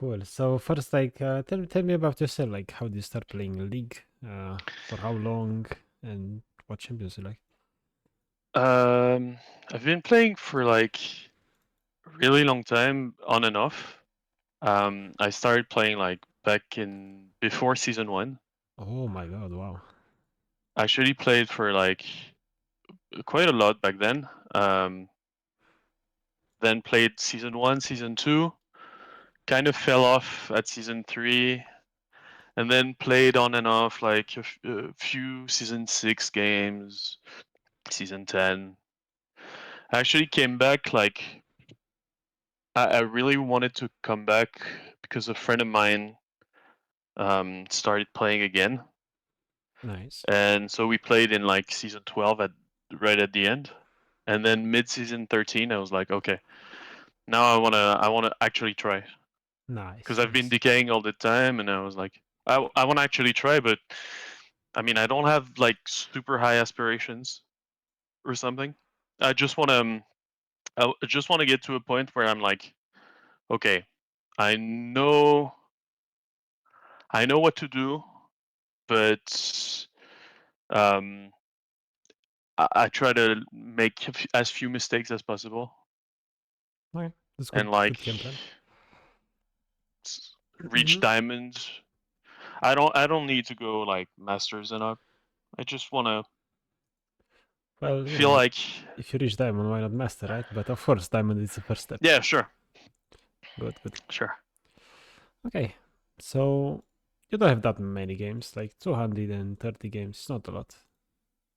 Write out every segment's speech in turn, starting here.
Cool. So first, like, tell me about yourself. Like, how did you start playing League? For how long? And what champions you like? Um, I've been playing for like a really long time, on and off. I started playing like back in before season 1. Oh my God! Wow. I actually played for like quite a lot back then. Then played season 1, season 2. Kind of fell off at season 3, and then played on and off like a few season 6 games, season 10. I actually came back like I really wanted to come back because a friend of mine started playing again, Nice. and so we played in like season 12 at right at the end, and then mid season 13 I was like, okay, now I wanna actually try because Nice. I've been Nice. decaying all the time, and I was like, I want to actually try, but I mean I don't have like super high aspirations or something. I just want to I just want to get to a point where I'm like, okay, I know I know what to do, but um, I try to make as few mistakes as possible, Okay, that's and good. like Good game plan. reach diamonds. I don't need to go like masters and up. I just want to Well, you feel know, like, if you reach diamond, why not master, right? But of course, diamond is the first step. yeah, sure, Good. Good. sure. Okay. So you don't have that many games, like 230 games. It's not a lot.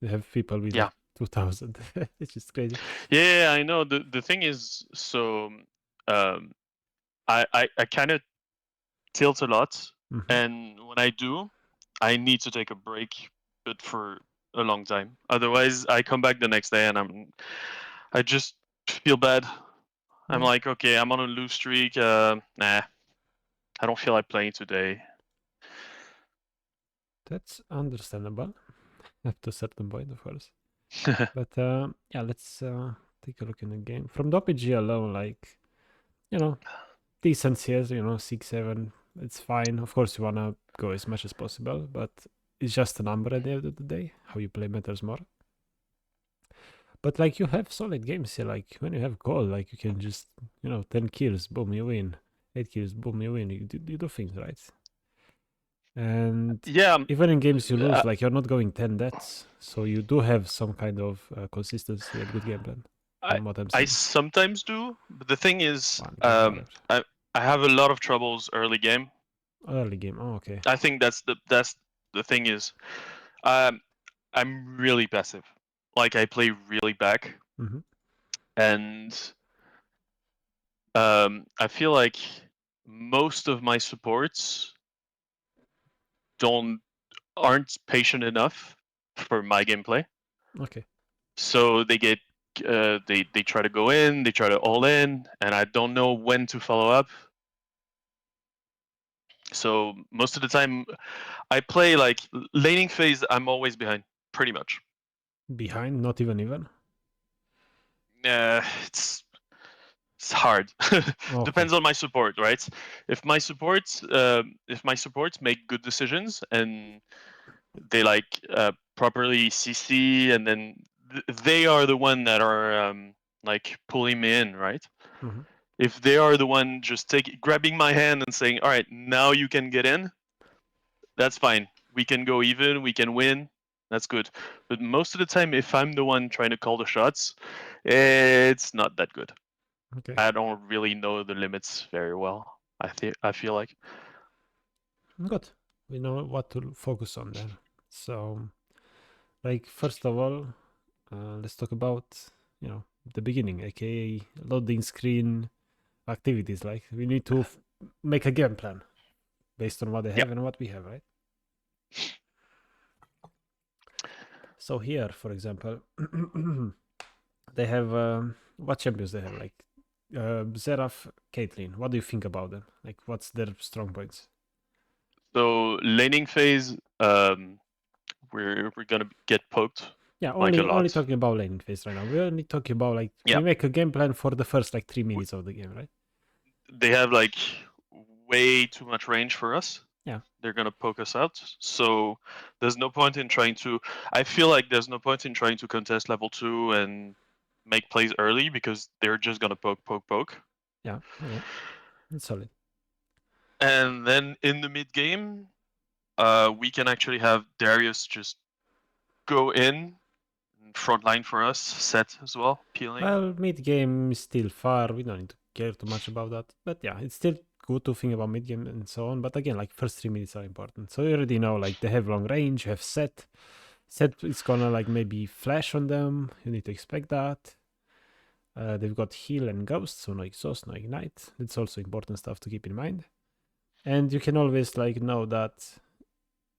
You have people with Yeah, like 2000. It's just crazy. yeah, I know. The thing is, so um, I kind of tilt a lot, Hmm. and when I do, I need to take a break, but for a long time. Otherwise, I come back the next day and I just feel bad. I'm Yeah, like, okay, I'm on a lose streak. Nah, I don't feel like playing today. that's understandable up to a certain point, of course. But yeah, let's take a look in the game. From the RPG alone, like, you know, decent CS, 6, 7, it's fine. Of course, you want to go as much as possible, but it's just a number at the end of the day. How you play matters more. But like, you have solid games here. Like, when you have gold, like, you can just, 10 kills, boom, you win. 8 kills, boom, you win. You do things, right? And Yeah, even in games you uh, lose, like, you're not going 10 deaths. So you do have some kind of consistency and good game plan, I from what I'm I seeing. sometimes do, but the thing is, One game, whatever. I have a lot of troubles early game. Early game. Oh, okay. I think that's the thing is, um, I'm really passive. Like I play really back, Hmm. and I feel like most of my supports don't aren't patient enough for my gameplay. Okay. So they get they try to go in, they try to all in, and I don't know when to follow up. So most of the time, I play like laning phase. I'm always behind, pretty much. Behind, not even. It's hard. Okay. Depends on my support, right? If my supports make good decisions and they like properly CC, and then they are the one that are like pulling me in, right? Hmm. If they are the one just grabbing my hand and saying, "All right, now you can get in," that's fine. We can go even. We can win. That's good. But most of the time, if I'm the one trying to call the shots, it's not that good. Okay. I don't really know the limits very well. I feel like. Good. We know what to focus on then. So, like, first of all, let's talk about, the beginning, aka loading screen activities. Like, we need to make a game plan based on what they Yeah. have and what we have, right? So here, for example, they have what champions they have, like Seraph, Caitlyn. What do you think about them? Like, what's their strong points? So laning phase, we're gonna get poked Yeah, like a only lot. talking about laning phase right now. We're only talking about, like, Yeah. we make a game plan for the first like 3 minutes of the game, right? They have like way too much range for us. Yeah. They're gonna poke us out. So there's no point in trying to. I feel like there's no point in trying to contest level 2 and make plays early because they're just gonna poke. Yeah. Okay. It's solid. And then in the mid game, we can actually have Darius just go in front line for us, set as well, peeling. Well, mid game is still far. We don't need to care too much about that. But yeah, it's still good to think about mid game and so on. But again, like first 3 minutes are important. So you already know, like they have long range, you have set. Set is gonna like maybe flash on them. You need to expect that. They've got heal and ghost, so no exhaust, no ignite. That's also important stuff to keep in mind. And you can always like know that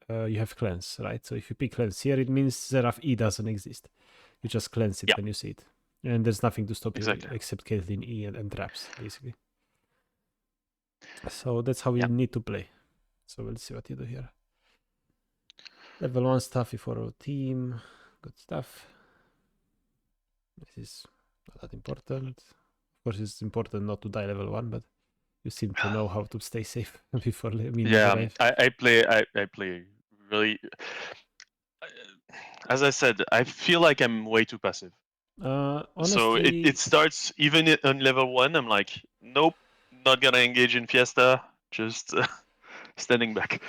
you have cleanse, right? So if you pick cleanse here, it means Seraph E doesn't exist. You just cleanse it when you see it. And there's nothing to stop you except Caitlyn E and traps, basically. So that's how we need to play. So we'll see what you do here. Level 1 stuff for our team. Good stuff. This is not that important. Of course, it's important not to die level 1, but you seem to know how to stay safe before I play really. As I said, I feel like I'm way too passive. Honestly, so it starts even on level 1. I'm like, nope, not gonna engage in Fiesta. Just standing back.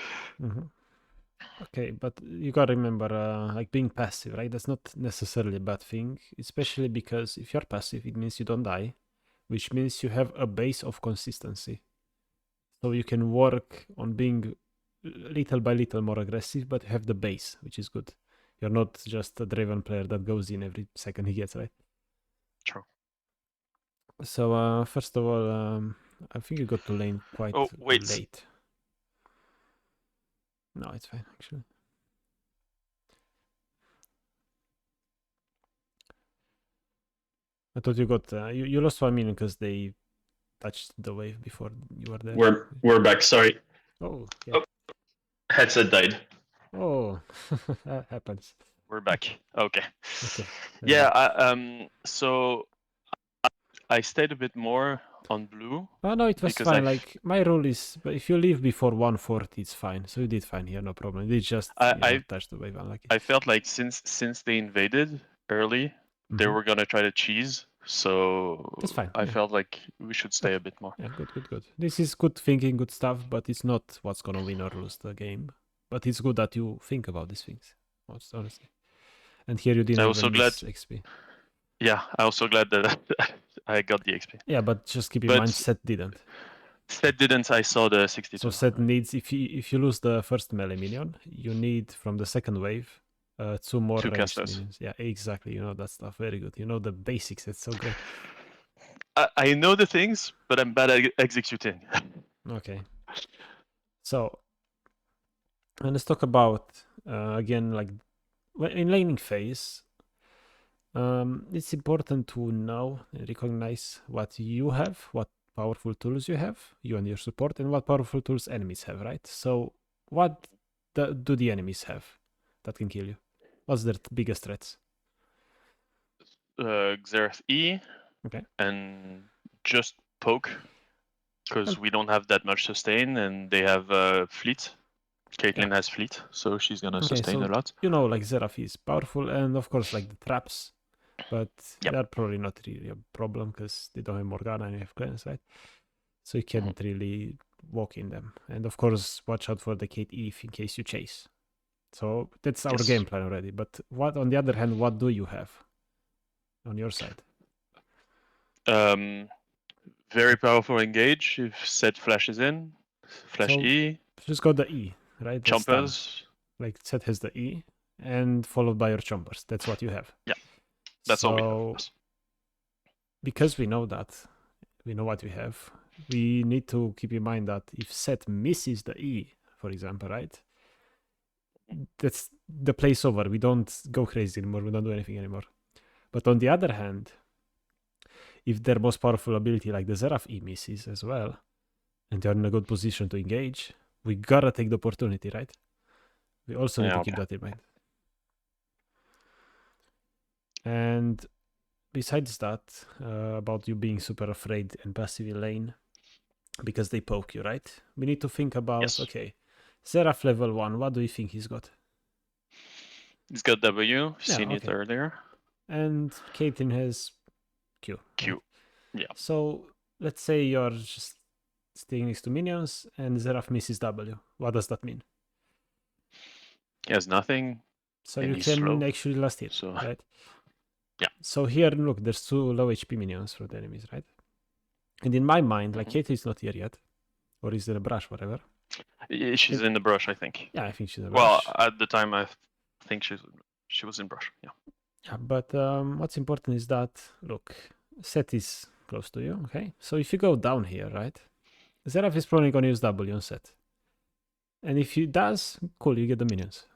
Okay, but you gotta remember, like being passive, right? That's not necessarily a bad thing, especially because if you're passive, it means you don't die, which means you have a base of consistency. So you can work on being little by little more aggressive, but you have the base, which is good. You're not just a driven player that goes in every second he gets, right? True. So first of all, I think you got to lane quite late. No, it's fine, actually. I thought you got you lost 1 million because they touched the wave before you were there. We're back. Sorry. Oh, yeah. Headset died. Oh, that happens. We're back. Okay. Okay. Yeah. So I stayed a bit more on blue. Oh no, it was fine. Like my rule is, but if you leave before 140, it's fine. So you did fine here, no problem. They just touched the wave unlucky. I felt like since they invaded early, they were gonna try to cheese. So that's fine. I felt like we should stay a bit more. Yeah, good. This is good thinking, good stuff, but it's not what's gonna win or lose the game. But it's good that you think about these things, honestly. And here you didn't even miss XP. Yeah, I'm also glad that I got the XP. Yeah, but just keep in mind, Set didn't. Set didn't. I saw the 62. So Set needs, if you lose the first melee minion, you need from the second wave 2 more ranged minions. Yeah, exactly. You know that stuff. Very good. You know the basics. It's so great. I know the things, but I'm bad at executing. Okay. So let's talk about again, like in laning phase. It's important to know and recognize what you have, what powerful tools you have, you and your support, and what powerful tools enemies have, right? So what do the enemies have that can kill you? What's their biggest threats? Xerath E. Okay. And just poke, because we don't have that much sustain, and they have fleet. Caitlyn has fleet, so she's gonna sustain a lot. You know, like Xerath is powerful, and of course, like the traps, but they're probably not really a problem because they don't have Morgana and you have cleanse, right? So you can't really walk in them. And of course, watch out for the Kate Eve in case you chase. So that's our game plan already. But what, on the other hand, what do you have on your side? Very powerful engage if Set flashes in. Flash E. Just got the E, right? Chompers. Like Set has the E and followed by your chompers. That's what you have. Yeah. That's all we have. Because we know that, we know what we have, we need to keep in mind that if Set misses the E, for example, right? That's the place over. We don't go crazy anymore. We don't do anything anymore. But on the other hand, if their most powerful ability, like the Xerath E, misses as well, and they're in a good position to engage, we gotta take the opportunity, right? We also need to keep that in mind. And besides that, about you being super afraid and passive in lane, because they poke you, right? We need to think about, Yes. okay, Seraph level 1, what do you think he's got? He's got W. Yeah, Seen it okay. earlier. And Caitlyn has Q. Q. Right? Yeah. So let's say you're just staying next to minions and Seraph misses W. What does that mean? He has nothing. So And you he's can slow. actually last hit, So right? yeah. So here, look, there's 2 low HP minions from the enemies, right? And in my mind, like Mhm. Caitlyn is not here yet, or is there a brush, whatever. She's in the brush, I think. Yeah, I think she's a Well, brush. at the time, I think she was in brush. Yeah. Yeah, but what's important is that, look, Set is close to you, okay? So if you go down here, right? Seraph is probably going to use W on Set. And if he does, cool, you get the minions.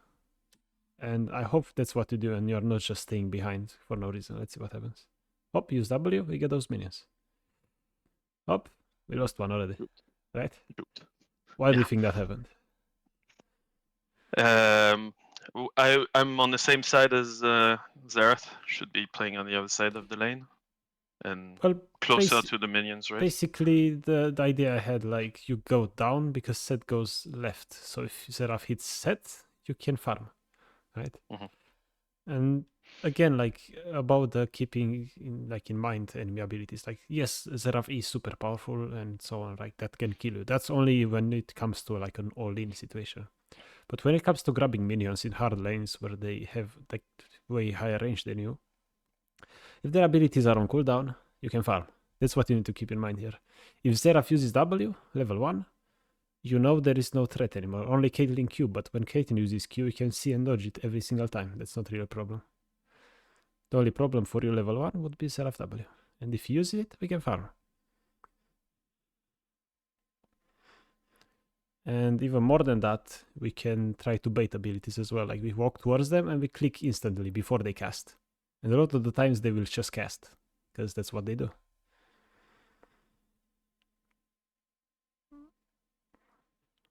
And I hope that's what you do and you're not just staying behind for no reason. Let's see what happens. Hop, use W, we get those minions. Hop, we lost one already, right? Why do you think that happened? I'm on the same side as Zerath. Should be playing on the other side of the lane, and Well, closer to the minions, right? basically the idea I had, like, you go down because Set goes left. So if Seraph hits Set, you can farm, right? Mhm. And again, like, about the keeping in mind enemy abilities, like, yes, Seraph is super powerful and so on, like that can kill you. That's only when it comes to like an all-in situation. But when it comes to grabbing minions in hard lanes where they have like way higher range than you, if their abilities are on cooldown, you can farm. That's what you need to keep in mind here. If Seraph uses W, level 1, you know there is no threat anymore. Only Caitlyn Q, but when Caitlyn uses Q, you can see and dodge it every single time. That's not really a problem. The only problem for you level 1 would be Seraph W. And if you use it, we can farm. And even more than that, we can try to bait abilities as well. Like we walk towards them and we click instantly before they cast. And a lot of the times they will just cast, because that's what they do.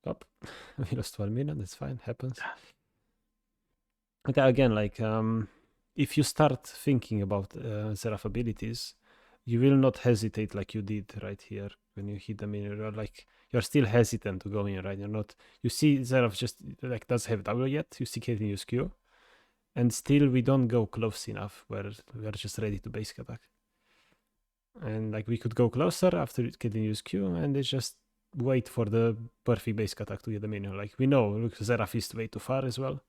Oh, we lost 1 minute, that's fine, happens. Okay, again, like, if you start thinking about Seraph abilities, you will not hesitate like you did right here when you hit the minion. You're still hesitant to go in, right? You're not. You see, Seraph just like does have W yet. You see, Caitlyn use Q, and still we don't go close enough where we are just ready to basic attack. And like we could go closer after Caitlyn use Q, and they just wait for the perfect basic attack to get the minion. Like we know, look, Seraph is way too far as well.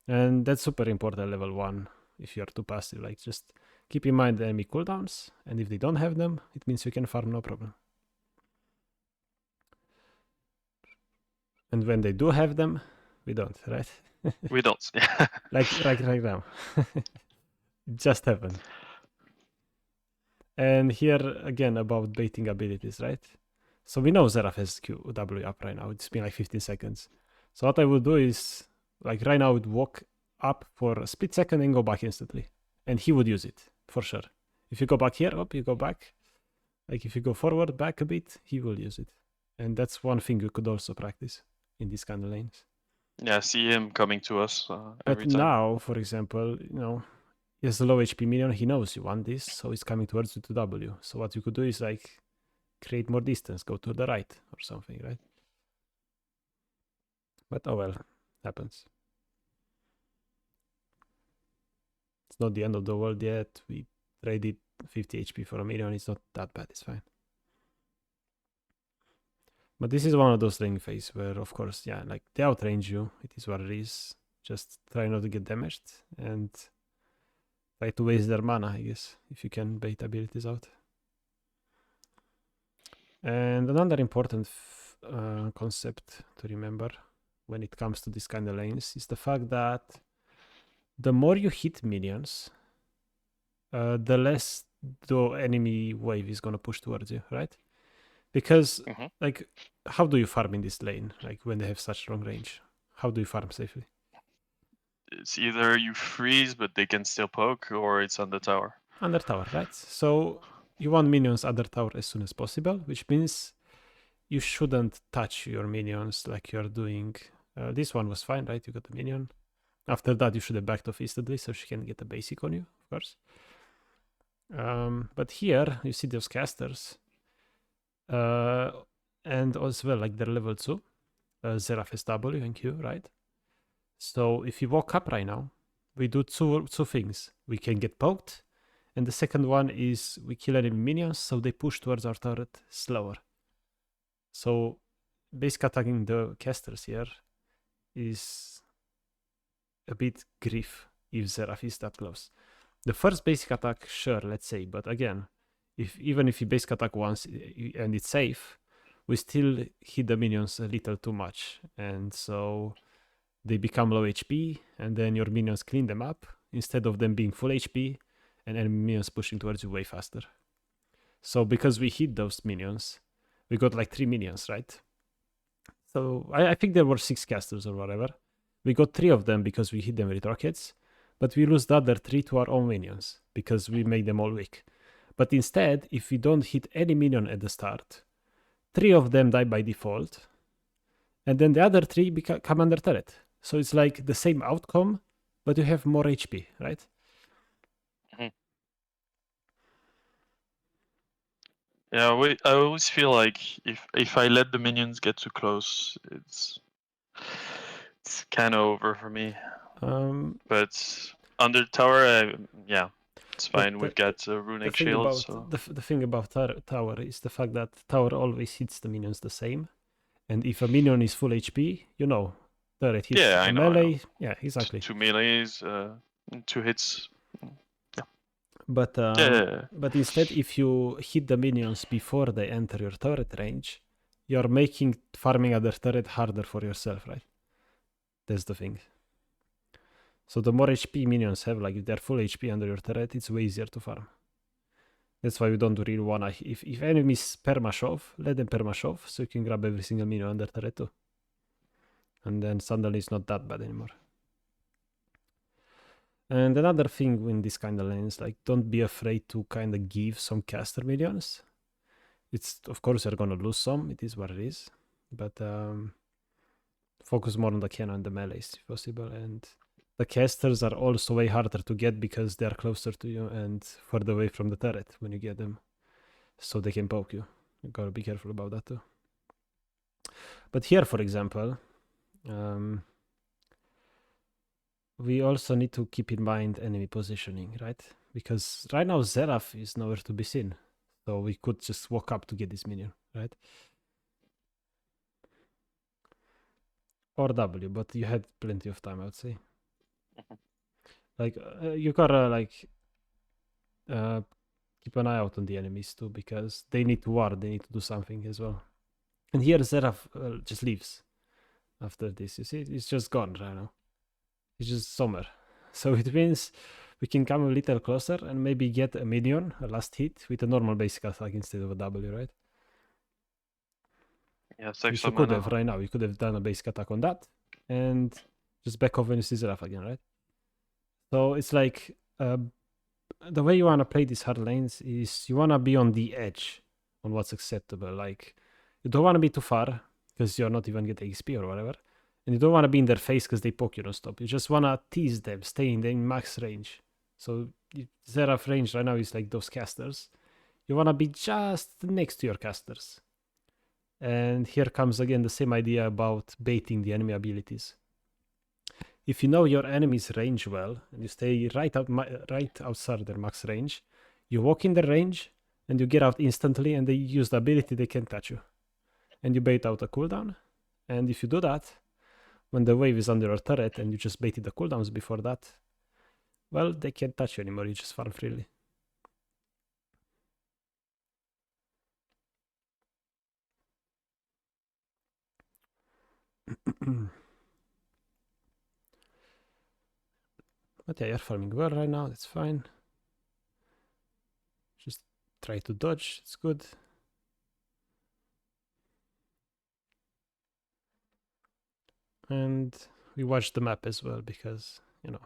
And that's super important level 1 if you are too passive. Like just keep in mind the enemy cooldowns, and if they don't have them, it means you can farm no problem. And when they do have them, we don't, right? We don't. like right now. It just happened. And here again about baiting abilities, right? So we know Seraph has QW up right now. It's been like 15 seconds. So what I would do is, like right now, I would walk up for a split second and go back instantly. And he would use it, for sure. If you go back here, you go back. Like if you go forward, back a bit, he will use it. And that's one thing you could also practice in these kind of lanes. Yeah, see him coming to us every But time. now, for example, he has a low HP minion, he knows you want this, so he's coming towards you to W. So what you could do is like create more distance, go to the right or something, right? But oh well, happens. It's not the end of the world yet. We traded 50 HP for a minion. It's not that bad. It's fine. But this is one of those lane phase where, of course, yeah, like they outrange you. It is what it is. Just try not to get damaged and try to waste their mana, I guess, if you can bait abilities out. And another important concept to remember when it comes to this kind of lanes is the fact that the more you hit minions, the less the enemy wave is going to push towards you, right? Because, like, how do you farm in this lane? Like, when they have such long range, how do you farm safely? It's either you freeze, but they can still poke, or it's under tower. Under tower, right? So you want minions under tower as soon as possible, which means you shouldn't touch your minions like you're doing. This one was fine, right? You got the minion. After that, you should have backed off instantly so she can get the basic on you, of course. But here, you see those casters. and as well, like they're level 2, Seraph SW and Q, right? So if you walk up right now, we do two things. We can get poked, and the second one is we kill enemy minions, so they push towards our turret slower. So basic attacking the casters here is a bit grief if Seraph is that close. The first basic attack, sure, let's say, but again, even if you basic attack once and it's safe, we still hit the minions a little too much, and so they become low HP, and then your minions clean them up instead of them being full HP and enemy minions pushing towards you way faster. So because we hit those minions, we got like 3 minions, right? So I think there were 6 casters or whatever. We got 3 of them because we hit them with rockets, but we lose the other 3 to our own minions because we make them all weak. But instead, if we don't hit any minion at the start, 3 of them die by default, and then the other 3 come under turret. So it's like the same outcome, but you have more HP, right? Yeah, I always feel like if I let the minions get too close, it's kind of over for me. But under tower, yeah, it's fine. We've got runic shields. So the thing about tower is the fact that tower always hits the minions the same, and if a minion is full HP, you know, turret hits I know, melee. I know. Yeah, exactly. 2 melees, 2 hits. But but instead, if you hit the minions before they enter your turret range, you're making farming other turret harder for yourself, right? That's the thing. So the more HP minions have, like if they're full HP under your turret, it's way easier to farm. That's why we don't really wanna. If enemies perma-shove, let them perma-shove, so you can grab every single minion under turret too. And then suddenly it's not that bad anymore. And another thing in this kind of lanes, like don't be afraid to kind of give some caster minions. It's of course you're gonna lose some. It is what it is, but focus more on the cannon and the melees if possible. And the casters are also way harder to get because they are closer to you and further away from the turret when you get them, so they can poke you. You gotta be careful about that too. But here, for example, we also need to keep in mind enemy positioning, right? Because right now Seraph is nowhere to be seen. So we could just walk up to get this minion, right? Or W, but you had plenty of time, I would say. Like, you gotta, like, keep an eye out on the enemies too, because they need to ward, they need to do something as well. And here Seraph just leaves after this, you see? It's just gone right now. It's just summer. So it means we can come a little closer and maybe get a minion, a last hit, with a normal basic attack instead of a W, right? yeah, Which you could have right now. You could have done a basic attack on that and just back off when you see Seraph again, right? So it's like the way you want to play these hard lanes is you want to be on the edge on what's acceptable. Like, you don't want to be too far because you're not even getting XP or whatever. And you don't want to be in their face because they poke you non-stop. You just want to tease them, stay in their max range. So Seraph range right now is like those casters. You want to be just next to your casters. And here comes again the same idea about baiting the enemy abilities. If you know your enemy's range well, and you stay right outside their max range, you walk in their range, and you get out instantly, and they use the ability, they can't touch you. And you bait out a cooldown. And if you do that, when the wave is under your turret and you just baited the cooldowns before that, well, they can't touch you anymore, you just farm freely. But yeah, you're farming well right now, that's fine. Just try to dodge, it's good. And we watch the map as well because, you know,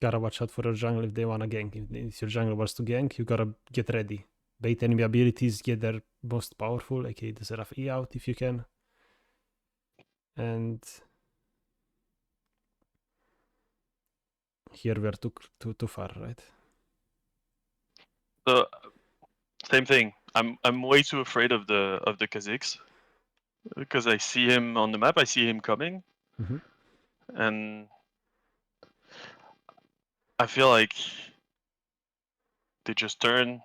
gotta watch out for your jungle if they wanna gank. If your jungle wants to gank, you gotta get ready. Bait enemy abilities, get their most powerful, aka the Seraph E out if you can. And here we're too far, right? So, same thing. I'm way too afraid of the Kha'Zix because I see him on the map. I see him coming, Mhm. and I feel like they just turn.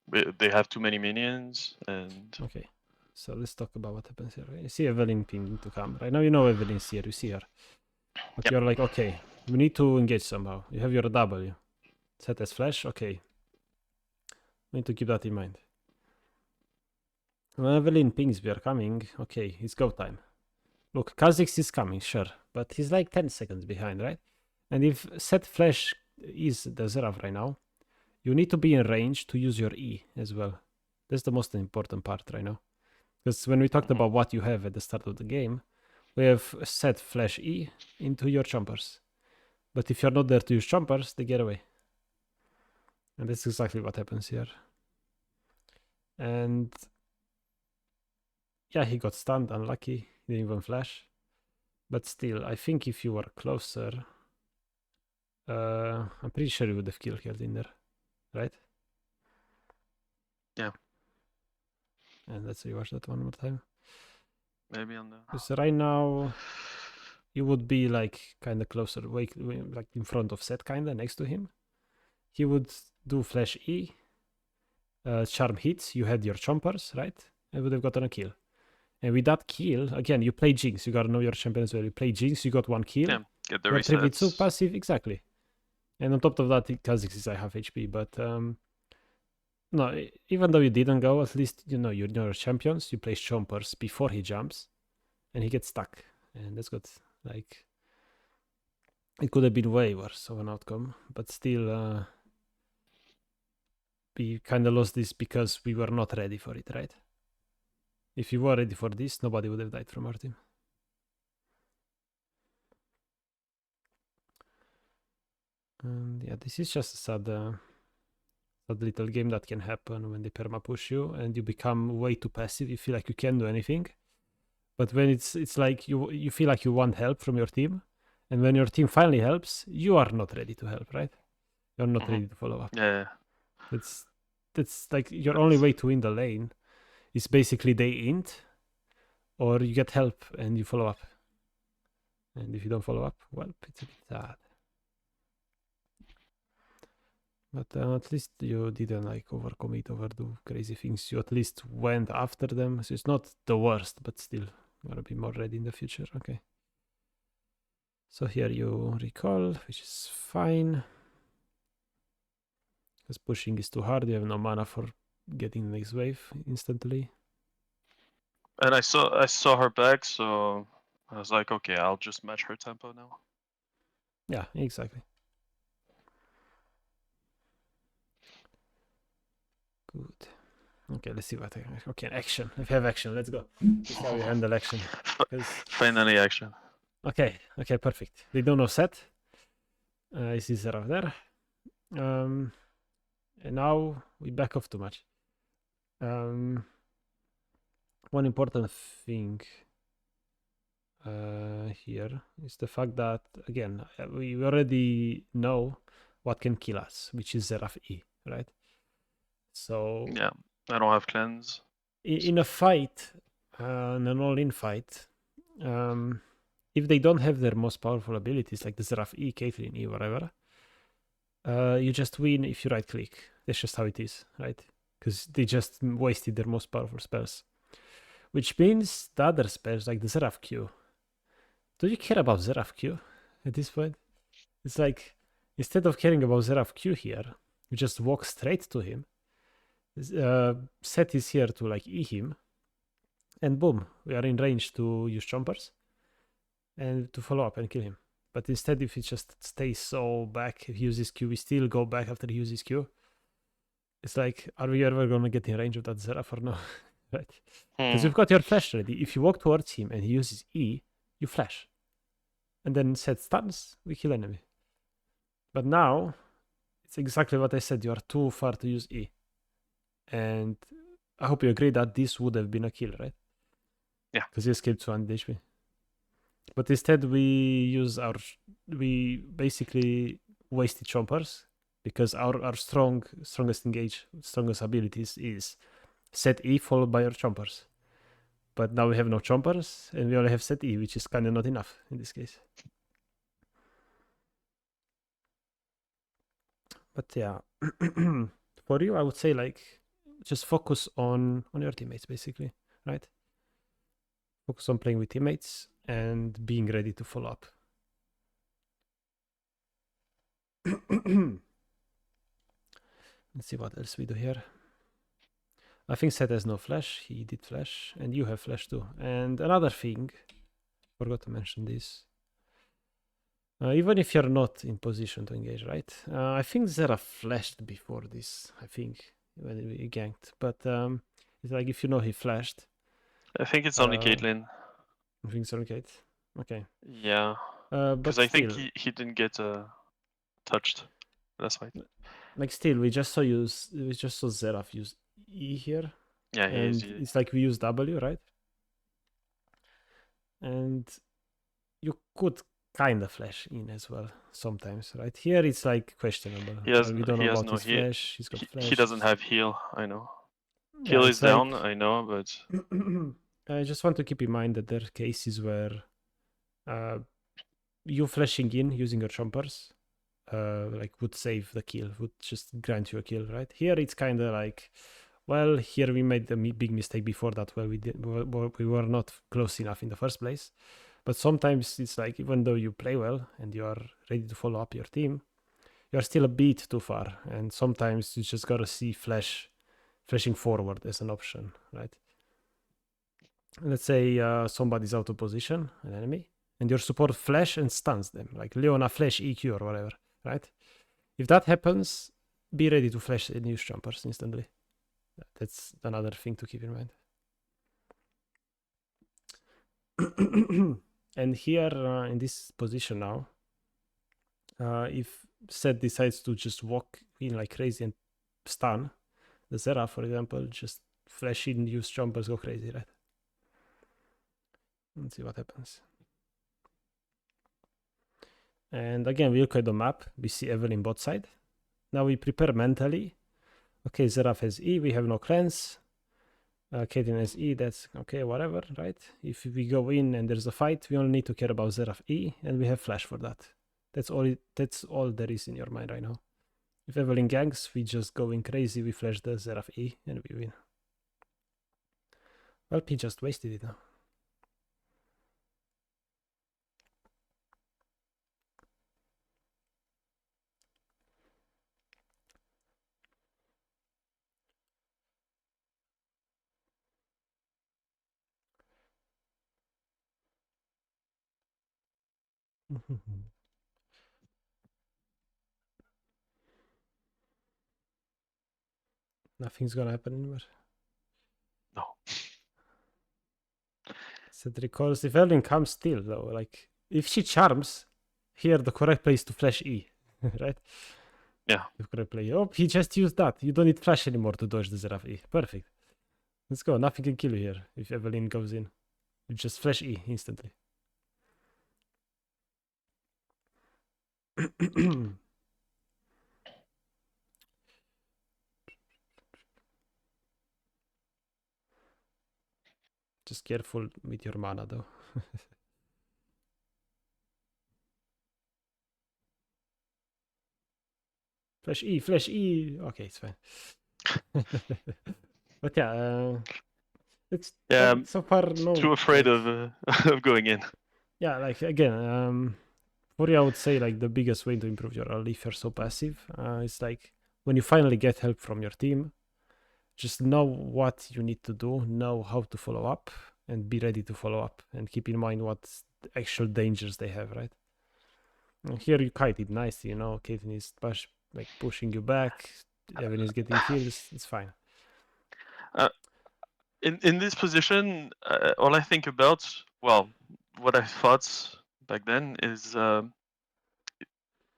They have too many minions, and Okay, so let's talk about what happens here. You see Evelyn pinging to come. Right now you know Evelyn's here, you see her. But Yep. you're like, okay, we need to engage somehow. You have your W. Set as flash, okay. We need to keep that in mind. When Evelyn pings we are coming, okay, it's go time. Look, Kha'Zix is coming, sure, but he's like 10 seconds behind, right? And if set flash is the Zeraf right now, you need to be in range to use your E as well. That's the most important part right now. Because when we talked about what you have at the start of the game, we have set flash E into your chompers. But if you're not there to use chompers, they get away. And that's exactly what happens here. And yeah, he got stunned, unlucky. He didn't even flash. But still, I think if you were closer, I'm pretty sure you would have killed in there, right? Yeah. And let's rewatch that one more time. maybe on the. Because right now, you would be like kind of closer, like in front of Set, kind of next to him. He would do flash E, charm hits. You had your chompers, right? And would have gotten a kill. And with that kill, again, you play Jinx. You gotta know your champion as well. You play Jinx, you got one kill. Yeah, get the Your 3v2 resets. passive, exactly. And on top of that, Kha'Zix is I have HP, but no, even though you didn't go, at least you know your champions. You play chompers before he jumps, and he gets stuck, and that's good. Like it could have been way worse of an outcome, but still, we kind of lost this because we were not ready for it, right? If you were ready for this, nobody would have died from our team. And yeah, this is just a sad little game that can happen when they perma push you and you become way too passive. You feel like you can't do anything. But when it's like you feel like you want help from your team, and when your team finally helps, you are not ready to help, right? You're not ready to follow up. Yeah. That's like your only way to win the lane is basically they int, or you get help and you follow up. And if you don't follow up, well, it's a bit sad. But at least you didn't like overcommit, overdo crazy things. You at least went after them. So it's not the worst, but still gotta be more ready in the future. Okay. So here you recall, which is fine. Because pushing is too hard. You have no mana for getting the next wave instantly. And I saw her back, so I was like, okay, I'll just match her tempo now. Yeah, exactly. Good. Okay, let's see what okay, action. If you have action, let's go. This is how you handle action. Finally action. Okay, perfect. They don't know set. I see Zeraf there. And now we back off too much. One important thing here is the fact that, again, we already know what can kill us, which is Zeraf E, right? So yeah, I don't have cleanse. In a fight, an all-in fight, if they don't have their most powerful abilities, like the Zeraf E, Caitlyn E, whatever, you just win if you right-click. That's just how it is, right? Because they just wasted their most powerful spells. Which means the other spells, like the Zeraf Q, do you care about Zeraf Q at this point? It's like, instead of caring about Zeraf Q here, you just walk straight to him. Set is here to like E him, and boom, we are in range to use chompers and to follow up and kill him. But instead, if he just stays so back, he uses Q, we still go back after he uses Q. It's like, are we ever gonna get in range of that Zeraf or no? Right? Because you've got your flash ready. If you walk towards him and he uses E, you flash. And then set stuns, we kill enemy. But now, it's exactly what I said, you are too far to use E. And I hope you agree that this would have been a kill, right? Yeah. Because he escaped to 1 HP. But instead we basically wasted chompers because our strongest abilities is set E followed by your chompers. But now we have no chompers, and we only have set E, which is kind of not enough in this case. But yeah, for you, I would say like just focus on your teammates, basically, right? Focus on playing with teammates and being ready to follow up. Let's see what else we do here. I think Seth has no flash. He did flash, and you have flash too. And another thing, forgot to mention this. Even if you're not in position to engage, right? I think Zera flashed before this, I think, when we ganked. But it's like if you know he flashed. I think it's only Caitlyn. I think so, okay. Okay. Yeah. But Because I think still, he didn't get touched. That's right. like still, we just saw Zeraf use E here. Yeah, he and is. it's like we use W, right? And you could kind of flash in as well sometimes, right? Here it's like questionable. He has, we don't know he has about no his heal. flash. He's got flash. He doesn't have heal, I know. Yeah, Heal it's is down, like- I know, but I just want to keep in mind that there are cases where you flashing in using your chompers like would save the kill, would just grant you a kill, right? Here it's kind of like, well, here we made a big mistake before that. Well, we were not close enough in the first place. But sometimes it's like, even though you play well and you are ready to follow up your team, you're still a bit too far. And sometimes you just gotta see flashing forward as an option, right? Let's say somebody's out of position, an enemy, and your support flash and stuns them, like Leona flash EQ or whatever, right? If that happens, be ready to flash and use jumpers instantly. That's another thing to keep in mind. And here in this position now, if Seth decides to just walk in like crazy and stun the Zera, for example, just flash in, use jumpers, go crazy, right? Let's see what happens. And again, we look at the map. We see Evelyn bot side. Now we prepare mentally. Okay, Zeraf has E. We have no cleanse. Caitlyn has E. That's okay, whatever, right? If we go in and there's a fight, we only need to care about Zeraf E, and we have flash for that. That's all there is in your mind right now. If Evelyn ganks, we just go in crazy. We flash the Zeraf E, and we win. Well, P just wasted it now. Nothing's gonna happen anymore. no. Set recalls. If Evelyn comes still though, like if she charms, here the correct play is to flash E, right? Yeah. The correct play. Oh, he just used that. You don't need flash anymore to dodge the Zeraf E. Perfect. Let's go. Nothing can kill you here if Evelyn goes in. You just flash E instantly. Just careful with your mana though. Flash E, flash E. Okay, it's fine. But yeah, it's so far no. Too afraid of of going in. Yeah, like again, for you, I would say like the biggest way to improve your early if you're so passive, is like when you finally get help from your team, just know what you need to do, know how to follow up, and be ready to follow up, and keep in mind what actual dangers they have, right? And here you kited nicely, you know, Caitlyn is pushing you back, Evan is getting kills, it's fine. In this position, all I think about, well, what I thought back then is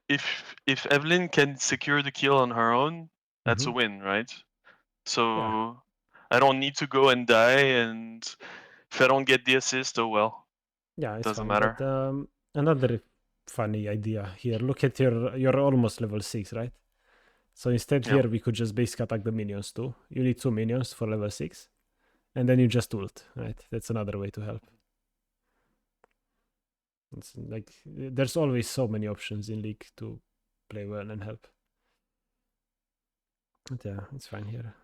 if Evelyn can secure the kill on her own, that's a win, right? So Yeah. I don't need to go and die, and if I don't get the assist, oh well. Yeah, it doesn't matter. But another funny idea here. Look at you're almost level 6, right? So instead Yeah. here we could just basically attack the minions too. You need 2 minions for level 6. And then you just ult, right? That's another way to help. It's like there's always so many options in League to play well and help. But yeah, it's fine here.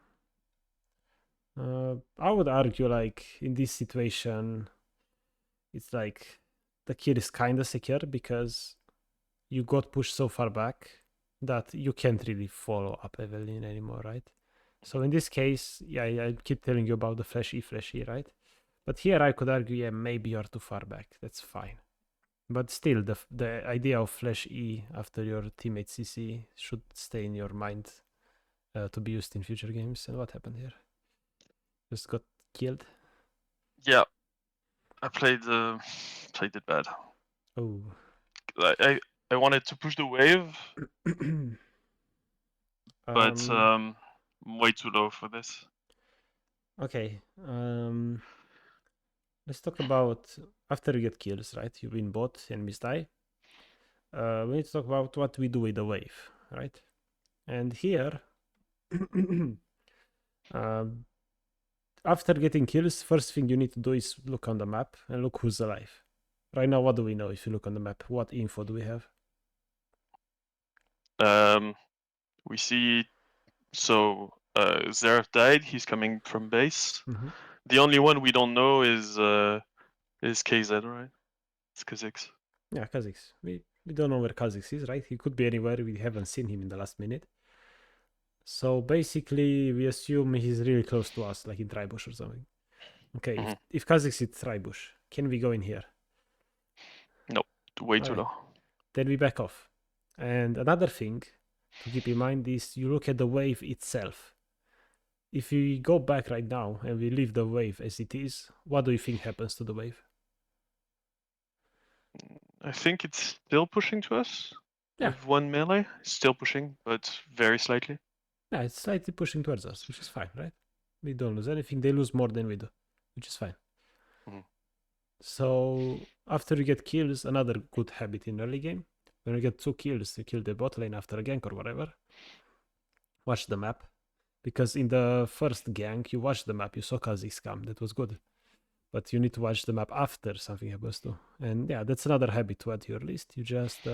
I would argue like in this situation, it's like the kill is kind of secure because you got pushed so far back that you can't really follow up Evelyn anymore, right? So in this case, yeah, I keep telling you about the flash E, right? But here I could argue, yeah, maybe you're too far back. That's fine. But still, the idea of flash E after your teammate CC should stay in your mind to be used in future games. And what happened here? Just got killed. Yeah. I played it bad. Oh. I wanted to push the wave, but way too low for this. Okay. Let's talk about after you get kills, right? You win bot, enemies die. We need to talk about what we do with the wave, right? And here, after getting kills, first thing you need to do is look on the map and look who's alive. Right now, what do we know if you look on the map? What info do we have? We see Zeref died. He's coming from base. Mm-hmm. The only one we don't know is KZ, right? It's Kha'Zix. Yeah, Kha'Zix. We don't know where Kha'Zix is, right? He could be anywhere. We haven't seen him in the last minute. So basically, we assume he's really close to us, like in Tribush or something. Okay, if Kha'Zix is Tribush, can we go in here? Nope, way too Alright. low. Then we back off. And another thing to keep in mind is you look at the wave itself. If we go back right now and we leave the wave as it is, what do you think happens to the wave? I think it's still pushing to us. Yeah. With one melee, still pushing, but very slightly. Yeah, it's slightly pushing towards us, which is fine, right? We don't lose anything. They lose more than we do, which is fine. So after you get kills, another good habit in early game, when you get 2 kills, you kill the bot lane after a gank or whatever, watch the map. Because in the first gank, you watched the map, you saw Kha'Zix come, that was good. But you need to watch the map after something happens too. And yeah, that's another habit to add to your list. You just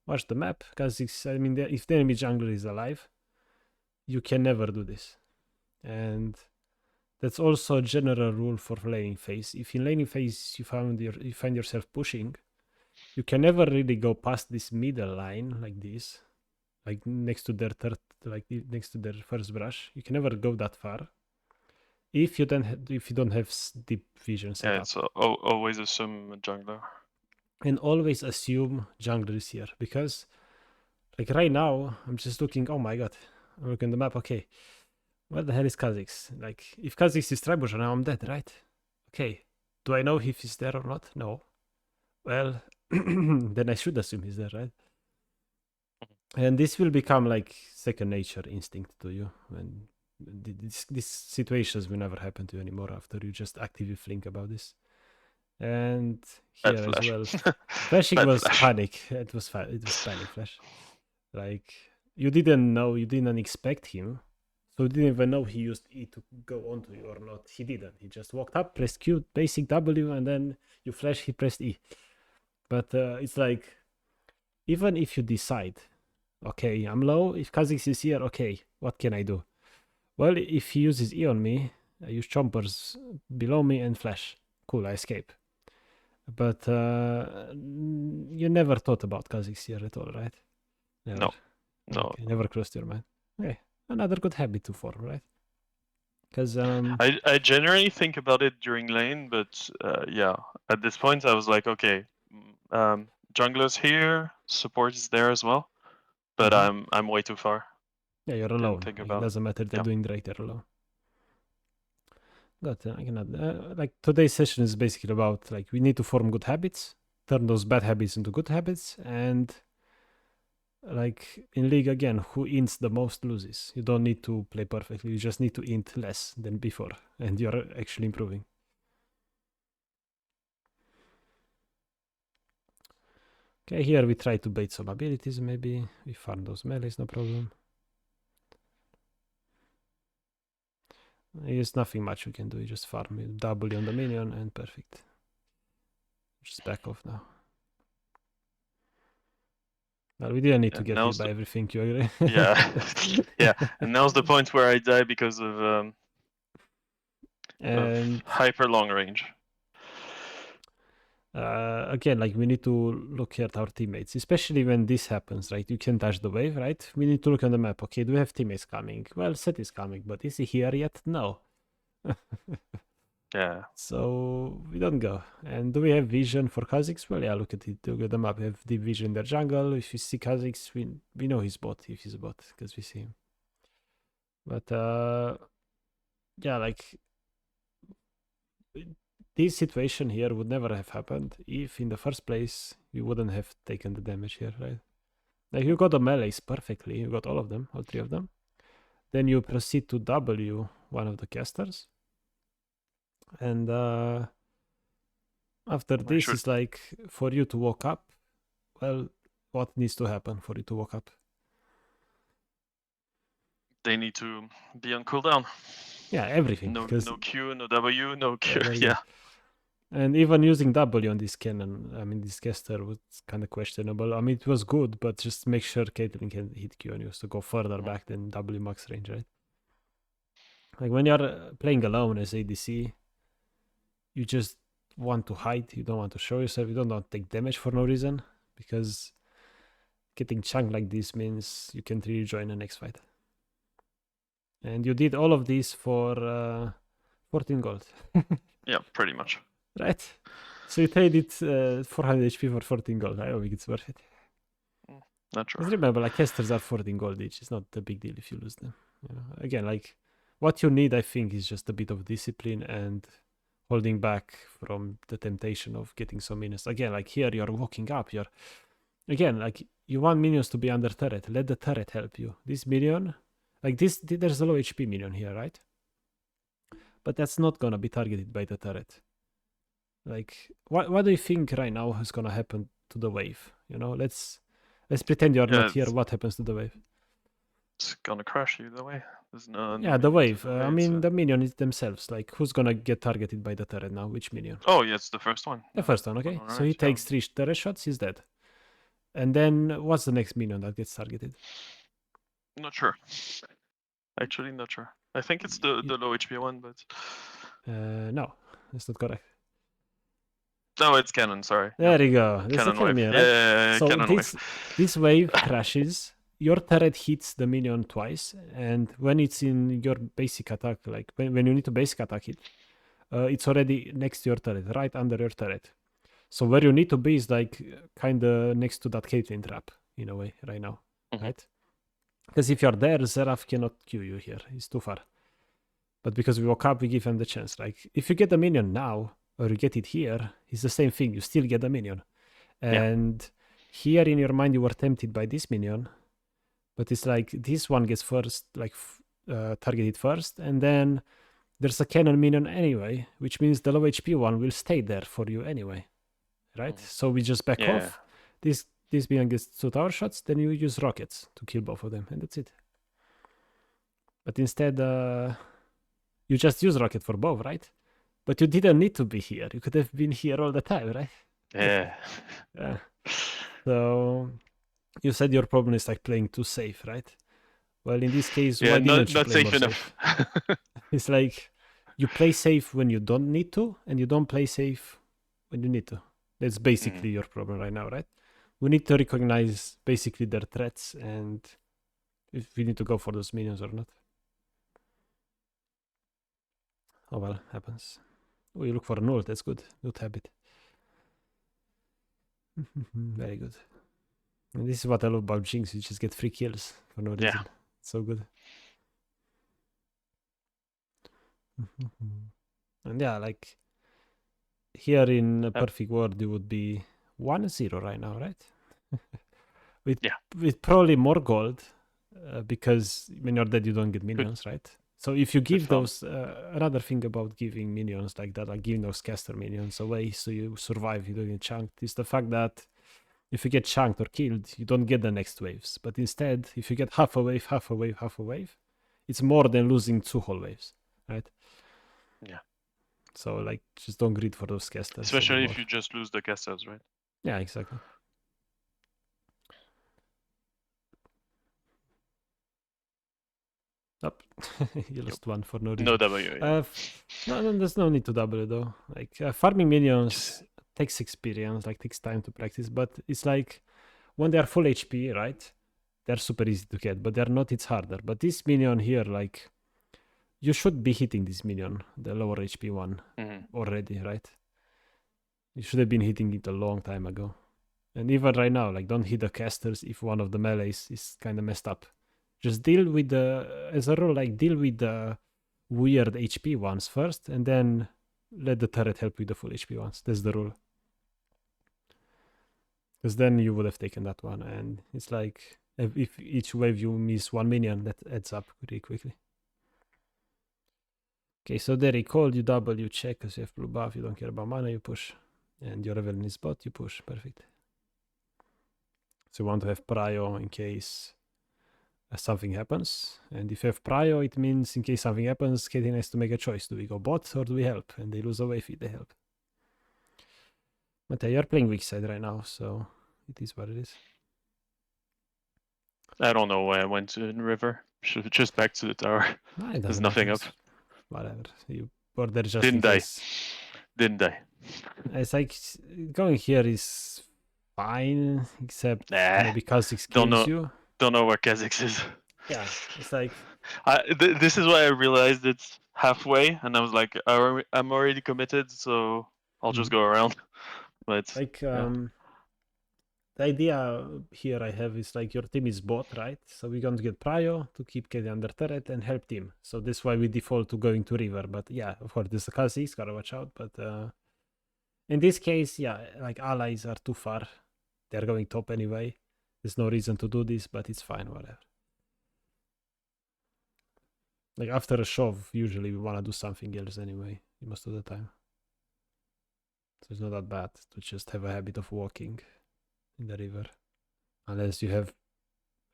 watch the map. Kha'Zix, I mean, if the enemy jungler is alive, you can never do this. And that's also a general rule for laning phase. If in laning phase you find yourself pushing, you can never really go past this middle line like this, like next to their next to their first brush. You can never go that far if you don't have deep vision set Yeah, up. it's always assume jungler. And always assume jungler is here, because like right now I'm just looking. Oh my god, I'm looking at the map. Okay, what the hell is Kha'Zix? Like if Kha'Zix is Tribush now, I'm dead, right? Okay, do I know if he's there or not? No. Well, then I should assume he's there, right? And this will become like second nature instinct to you, and these situations will never happen to you anymore after you just actively think about this. And here as well, flashing was panic. It was panic flash. Like you didn't expect him, so you didn't even know he used E to go onto you or not. He didn't. He just walked up, pressed Q, basic W, and then you flash. He pressed E. But it's like, even if you decide, okay, I'm low. If Kha'Zix is here, okay, what can I do? Well, if he uses E on me, I use chompers below me and flash. Cool, I escape. But you never thought about Kha'Zix here at all, right? Never. No. Okay, never crossed your mind. Okay, another good habit to form, right? Because I generally think about it during lane, but yeah, at this point I was like, okay, jungler's here, support is there as well, but I'm way too far. Yeah, you're alone. Think Like, about it doesn't matter. They're doing right there alone. But I cannot. Like today's session is basically about like we need to form good habits, turn those bad habits into good habits, and like in League again, who ints the most loses. You don't need to play perfectly. You just need to int less than before, and you're actually improving. Okay, here we try to bait some abilities. Maybe we farm those melees, no problem. There's nothing much we can do. You just farm it, double on the minion, and perfect. Just back off now. Well, we didn't need to And get now's hit by the- everything, you agree? Yeah, yeah. And now's the point where I die because of And hyper long range. again, like we need to look at our teammates, especially when this happens, right? You can touch the wave, right? We need to look on the map. Okay, do we have teammates coming? Well, Set is coming, but is he here yet? No. Yeah. So we don't go. And do we have vision for Kha'Zix? Well, yeah, look at it. Look at the map. We have deep vision in their jungle. If you see Kha'Zix, we know he's bot if he's a bot because we see him. But yeah, like this situation here would never have happened if in the first place you wouldn't have taken the damage here, right? Like you got the melees perfectly. You got all of them, all three of them. Then you proceed to W one of the casters. And after this is like for you to walk up. Well, what needs to happen for you to walk up? They need to be on cooldown. Yeah, everything. No, 'cause- no Q, no W, no Q. there you go. Yeah. And even using W on this cannon, I mean, this caster was kind of questionable. I mean, it was good, but just make sure Caitlyn can hit Q on you, so go further back than W max range, right? Like when you're playing alone as ADC, you just want to hide. You don't want to show yourself. You don't want to take damage for no reason, because getting chunked like this means you can't really join the next fight. And you did all of this for 14 gold. Yeah, pretty much. Right. So you traded 400 HP for 14 gold. I don't think it's worth it. Not sure. Just remember, like casters are 14 gold each. It's not a big deal if you lose them. You know, again, like what you need, I think, is just a bit of discipline and holding back from the temptation of getting some minions. Again, like here, you're walking up. You're again, like you want minions to be under turret. Let the turret help you. This minion, like this, there's a low HP minion here, right? But that's not gonna be targeted by the turret. Like, what do you think right now is gonna happen to the wave? You know, let's pretend you're not here. What happens to the wave? It's gonna crash you the way. There's no. Yeah, the wave. I mean, so... the minion is themselves. Like, who's gonna get targeted by the turret now? Which minion? Oh, yeah, it's the first one. The first one, okay. So he Right, takes 3 turret shots. He's dead. And then what's the next minion that gets targeted? Not sure. Actually, not sure. I think it's the low HP one, but No, that's not correct. no, it's cannon. Sorry. There you go. That's Cannon the cannon wave. minion, right? Yeah, So cannon wave. this wave crashes. Your turret hits the minion twice, and when it's in your basic attack, like when you need to basic attack it, it's already next to your turret, right under your turret. So where you need to be is like kind of next to that Caitlyn trap in a way right now, right? Because if you're there, Seraph cannot Q you here. It's too far. But because we woke up, we give him the chance. Like if you get the minion now, or you get it here, it's the same thing. You still get the minion. And here in your mind, you were tempted by this minion. But it's like this one gets first, like targeted first. And then there's a cannon minion anyway, which means the low HP one will stay there for you anyway. Right? So we just back off. This minion gets 2 tower shots. Then you use rockets to kill both of them. And that's it. But instead, you just use rocket for both, right? But you didn't need to be here. You could have been here all the time, right? Yeah. Yeah. So you said your problem is like playing too safe, right? Well, in this case, why didn't you not play safe more enough. safe? It's like you play safe when you don't need to, and you don't play safe when you need to. That's basically your problem right now, right? We need to recognize basically their threats and if we need to go for those minions or not. Oh well, happens. Oh, you look for an ult, that's good. Good habit. Very good. And this is what I love about Jinx, you just get free kills for no reason. Yeah. So good. And yeah, like here in a perfect world, you would be 1-0 right now, right? with probably more gold, because when you're dead, you don't get minions, right? So if you give those, another thing about giving minions like that, like giving those caster minions away so you survive, you don't get chunked, is the fact that if you get chunked or killed, you don't get the next waves. But instead, if you get half a wave, half a wave, half a wave, it's more than losing 2 whole waves, right? Yeah. So like, just don't greed for those casters. Especially if anymore. you just lose the casters, right? Yeah, exactly. Up, you lost one for no reason. No W. Yeah. No, there's no need to double it though. Like farming minions takes experience, like takes time to practice. But it's like when they are full HP, right? They're super easy to get, but they're not. It's harder. But this minion here, like, you should be hitting this minion, the lower HP one, already, right? You should have been hitting it a long time ago. And even right now, like, don't hit the casters if one of the melees is kind of messed up. Just deal with the, as a rule, like, deal with the weird HP ones first, and then let the turret help with the full HP ones. That's the rule. Because then you would have taken that one, and it's like, if each wave you miss one minion, that adds up pretty quickly. Okay, so there he called, you double, you check, because you have blue buff, you don't care about mana, you push. And your level in his bot, you push. Perfect. So you want to have prio in case something happens. And if you have prio, it means in case something happens, Katie has to make a choice. Do we go bot or do we help? And they lose a wave if they help. But you're playing weak side right now, so it is what it is. I don't know why I went to river. Should just back to the tower. No, There's nothing up. Whatever. You were there just Didn't in die. case. Didn't die. It's like going here is fine, except maybe Kha'Zix Don't kills know. you. Don't know where Kha'Zix is. Yeah, it's like this is why I realized it's halfway, and I was like, I'm already committed, so I'll just go around. But like the idea here I have is like your team is bot, right? So we're going to get prio to keep Katie under turret and help team. So that's why we default to going to river. But yeah, of course, there's the Kha'Zix, gotta watch out. But in this case, yeah, like allies are too far. They're going top anyway. There's no reason to do this, but it's fine, whatever. Like after a shove, usually we want to do something else anyway, most of the time. So it's not that bad to just have a habit of walking in the river. Unless you have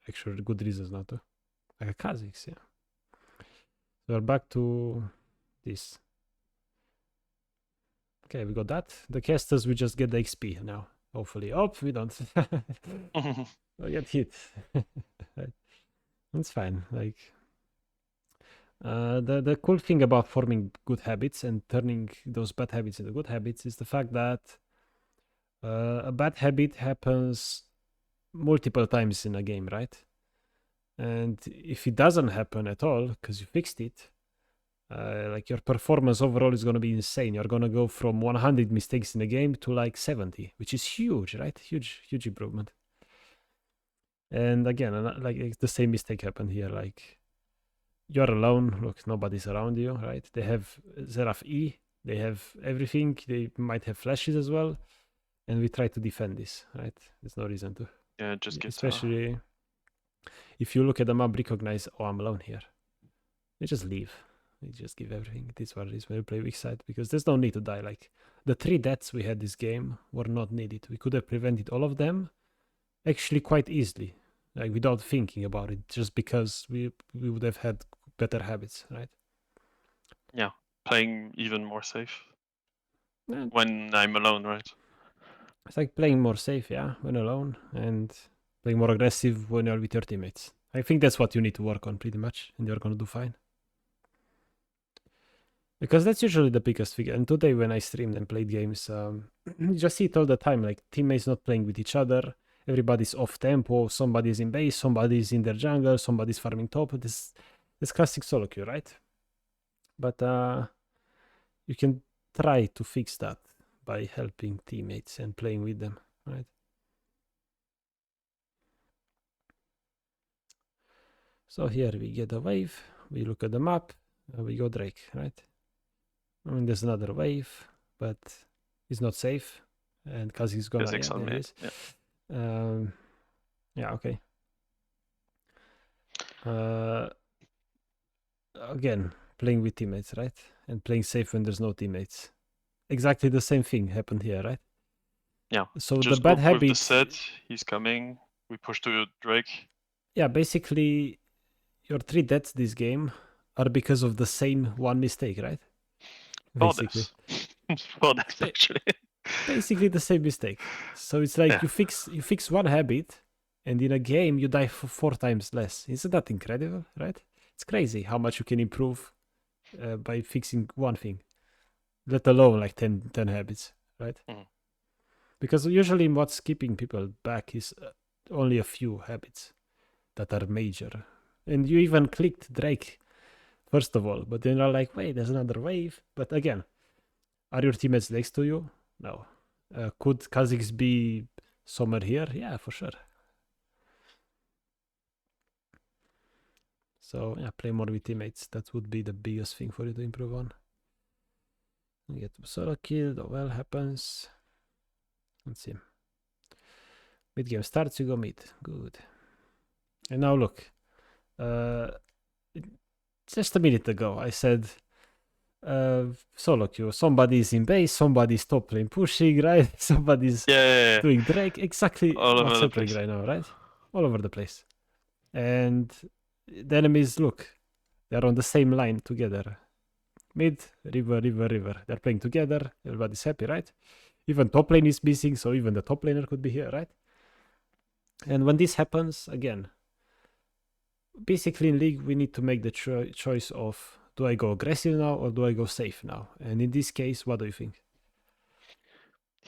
actually good reasons not to. Like a Kha'Zix, yeah. So we're back to this. Okay, we got that. The casters, we just get the XP now. Hopefully. Oh, we don't. We get hit. It's fine. Like the cool thing about forming good habits and turning those bad habits into good habits is the fact that a bad habit happens multiple times in a game, right? And if it doesn't happen at all because you fixed it, like your performance overall is going to be insane. You're going to go from 100 mistakes in a game to like 70, which is huge, right? Huge improvement. And again, like the same mistake happened here. Like you're alone. Look, nobody's around you, right? They have Seraph E. They have everything. They might have flashes as well. And we try to defend this, right? There's no reason to. Yeah, just get especially if you look at the map, recognize, oh, I'm alone here. They just leave. They just give everything. It is what it is when you play weak side, because there's no need to die. Like the 3 deaths we had this game were not needed. We could have prevented all of them actually quite easily, like without thinking about it, just because we would have had better habits, right? Yeah, playing even more safe Yeah. when I'm alone, right? It's like playing more safe, yeah, when alone, and playing more aggressive when you're with your teammates. I think that's what you need to work on pretty much, and you're gonna do fine. Because that's usually the biggest thing. And today when I streamed and played games, you just see it all the time, like teammates not playing with each other, everybody's off tempo, somebody's in base, somebody's in their jungle, somebody's farming top. This classic solo queue, right? But you can try to fix that by helping teammates and playing with them, right? So here we get a wave, we look at the map, we go Drake, right? I mean, there's another wave, but it's not safe, and because he's gonna, Physics on there me. it is. Yeah. Yeah, okay. Again, playing with teammates, right? And playing safe when there's no teammates. Exactly the same thing happened here, right? Yeah. So Just the bad with habit. the set, he's coming. We push to Drake. Yeah, basically, your 3 deaths this game are because of the same one mistake, right? Basically. Bonus, actually. Basically the same mistake. So it's like Yeah. you fix one habit, and in a game you die for 4 times less. Isn't that incredible, right? It's crazy how much you can improve by fixing one thing, let alone like 10 habits, right? Mhm. Because usually what's keeping people back is only a few habits that are major. And you even clicked Drake first of all, but then you're like, wait, there's another wave. But again, are your teammates next to you? No. Could Kha'Zix be somewhere here? Yeah, for sure. So yeah, play more with teammates. That would be the biggest thing for you to improve on. You get solo kill, the well happens. Let's see. Mid game starts, you go mid. Good. And now look. Just a minute ago, I said solo queue. Somebody's in base, somebody's top lane pushing, right? Somebody's Yeah. doing Drake. Exactly All over what's the happening place. right now, right? All over the place. And the enemies, look, they're on the same line together. Mid, river. They're playing together. Everybody's happy, right? Even top lane is missing, so even the top laner could be here, right? And when this happens, again, basically in League, we need to make the choice of, do I go aggressive now or do I go safe now? And in this case, what do you think?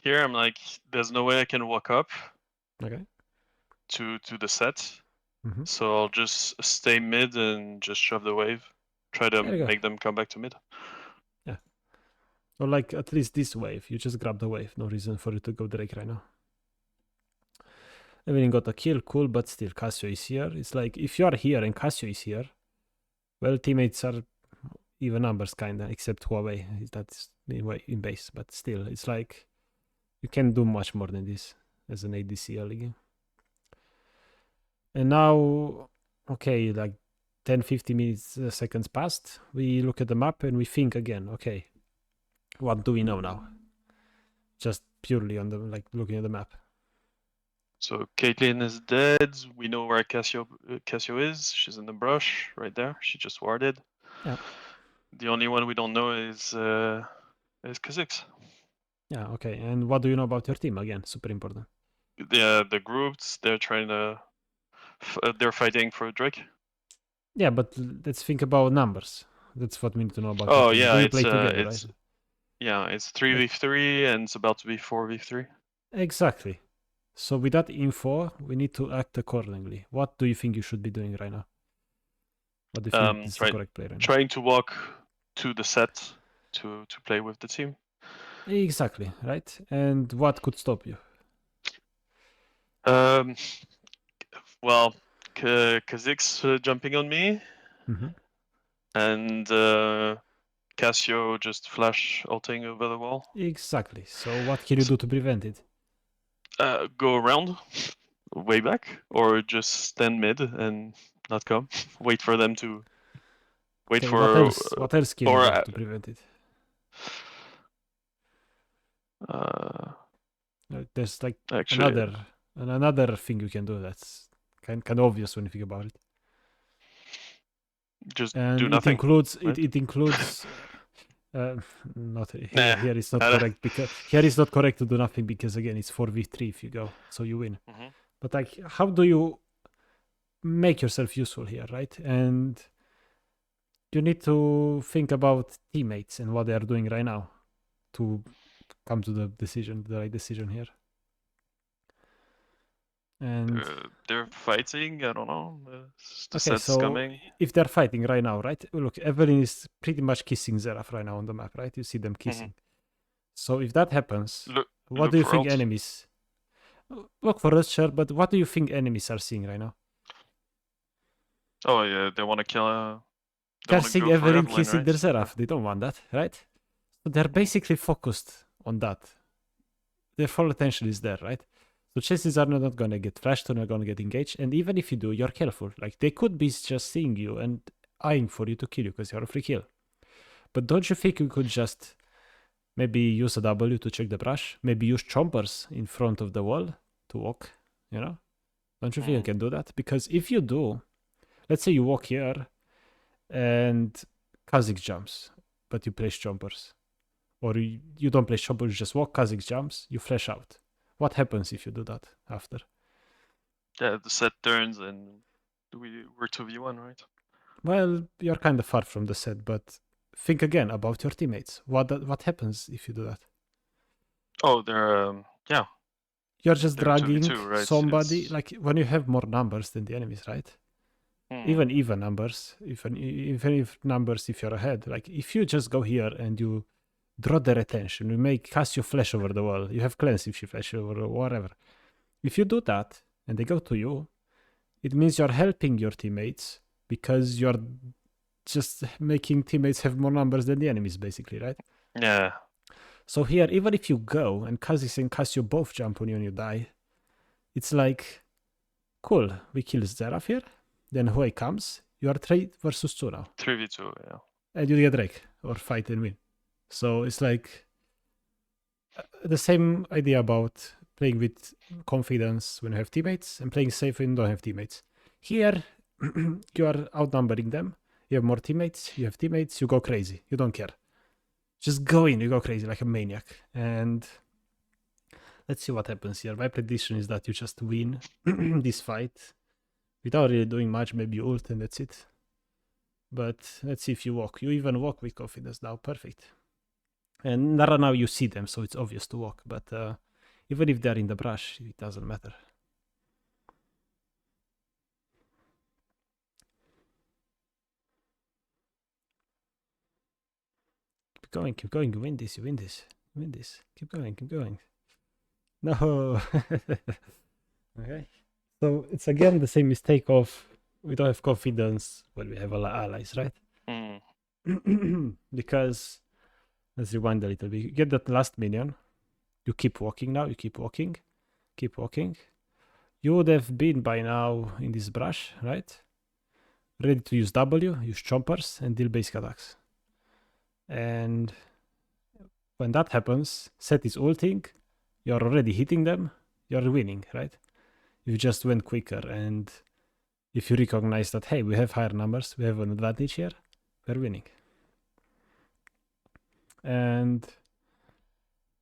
Here I'm like, there's no way I can walk up Okay. to the set. Mhm. So I'll just stay mid and just shove the wave. Try to There you go. make them come back to mid. Or like at least this wave. You just grab the wave. No reason for you to go Drake right now. Evelyn got a kill, cool, but still Cassio is here. It's like if you are here and Cassio is here, well, teammates are even numbers kinda, except Huawei. That's in base, but still, it's like you can't do much more than this as an ADC early game. And now, okay, like 10-50 minutes seconds passed. We look at the map and we think again, okay, what do we know now? Just purely on the looking at the map. So Caitlyn is dead. We know where Cassio is. She's in the brush right there. She just warded. Yeah. The only one we don't know is Kha'Zix. Yeah, okay. And what do you know about your team? Again, super important. The groups, they're trying to they're fighting for Drake. Yeah, but let's think about numbers. That's what we need to know about Oh your team. yeah, Do you it's play together, right? it's 3v3 and it's about to be 4v3. Exactly. So with that info, we need to act accordingly. What do you think you should be doing right now? What do you think is the correct play right now? Trying to walk to the set to play with the team. Exactly, right? And what could stop you? Well, Kha'Zix jumping on me, and Cassio just flash ulting over the wall. Exactly. So what can you do to prevent it? Go around, way back, or just stand mid and not come. Wait for them to. Wait Okay, for. what else can you do to prevent it? There's like Actually, another thing you can do that's kind of obvious when you think about it. just And do nothing. It includes not here. Nah, Here is not correct because here is not correct to do nothing because again it's 4v3 if you go, so you win. But like, how do you make yourself useful here, right? And you need to think about teammates and what they are doing right now to come to the right decision here. And they're fighting. I don't know. The okay, set's so coming. if they're fighting right now, right? Look, Evelyn is pretty much kissing Zeraf right now on the map, right? You see them kissing. So if that happens, what do you think enemies? Look for us, sure, but what do you think enemies are seeing right now? Oh yeah, they want to kill. They're seeing Evelyn kissing right? their Zeraf. They don't want that, right? So they're basically focused on that. Their full attention is there, right? So chances are not going to get flashed or not going to get engaged. And even if you do, you're careful. Like, they could be just seeing you and eyeing for you to kill you because you're a free kill. But don't you think you could just maybe use a W to check the brush? Maybe use chompers in front of the wall to walk, you know? Don't you think you can do that? Because if you do, let's say you walk here, and Kha'Zix jumps, but you place chompers. Or you don't place chompers, you just walk, Kha'Zix jumps, you flash out. What happens if you do that after? Yeah, the set turns and we're 2v1, right? Well, you're kind of far from the set, but think again about your teammates. What happens if you do that? Oh, they're yeah, You're just they're dragging 2v2, right? somebody, It's... like when you have more numbers than the enemies, right? Even numbers, even if numbers, if you're ahead, like if you just go here and you draw their attention, you make cast your flash over the wall, you have cleanse if you flash over or whatever. If you do that and they go to you, it means you're helping your teammates because you're just making teammates have more numbers than the enemies, basically, right? Yeah. So here, even if you go and Kha'Zix and Cassio both jump on you and you die, it's like, cool, we kill Zeraf here, then Hui comes, you are 3 versus 2 now. 3v2, yeah. And you get Drake or fight and win. So it's like the same idea about playing with confidence when you have teammates and playing safe when you don't have teammates. Here, you are outnumbering them. You have more teammates, you have teammates, you go crazy. You don't care. Just go in, you go crazy like a maniac. And let's see what happens here. My prediction is that you just win this fight without really doing much. Maybe you ult and that's it. But let's see if you walk. You even walk with confidence now. Perfect. And now you see them, so it's obvious to walk. But even if they're in the brush, it doesn't matter. Keep going, keep going. You win this, you win this, you win this. Keep going, keep going. No. Okay. So it's again the same mistake of we don't have confidence when we have allies, right? Because let's rewind a little bit. You get that last minion. You keep walking now. You keep walking. Keep walking. You would have been by now in this brush, right? Ready to use W, use chompers, and deal basic attacks. And when that happens, Set is ulting. You're already hitting them. You're winning, right? You just went quicker. And if you recognize that, hey, we have higher numbers, we have an advantage here, we're winning. And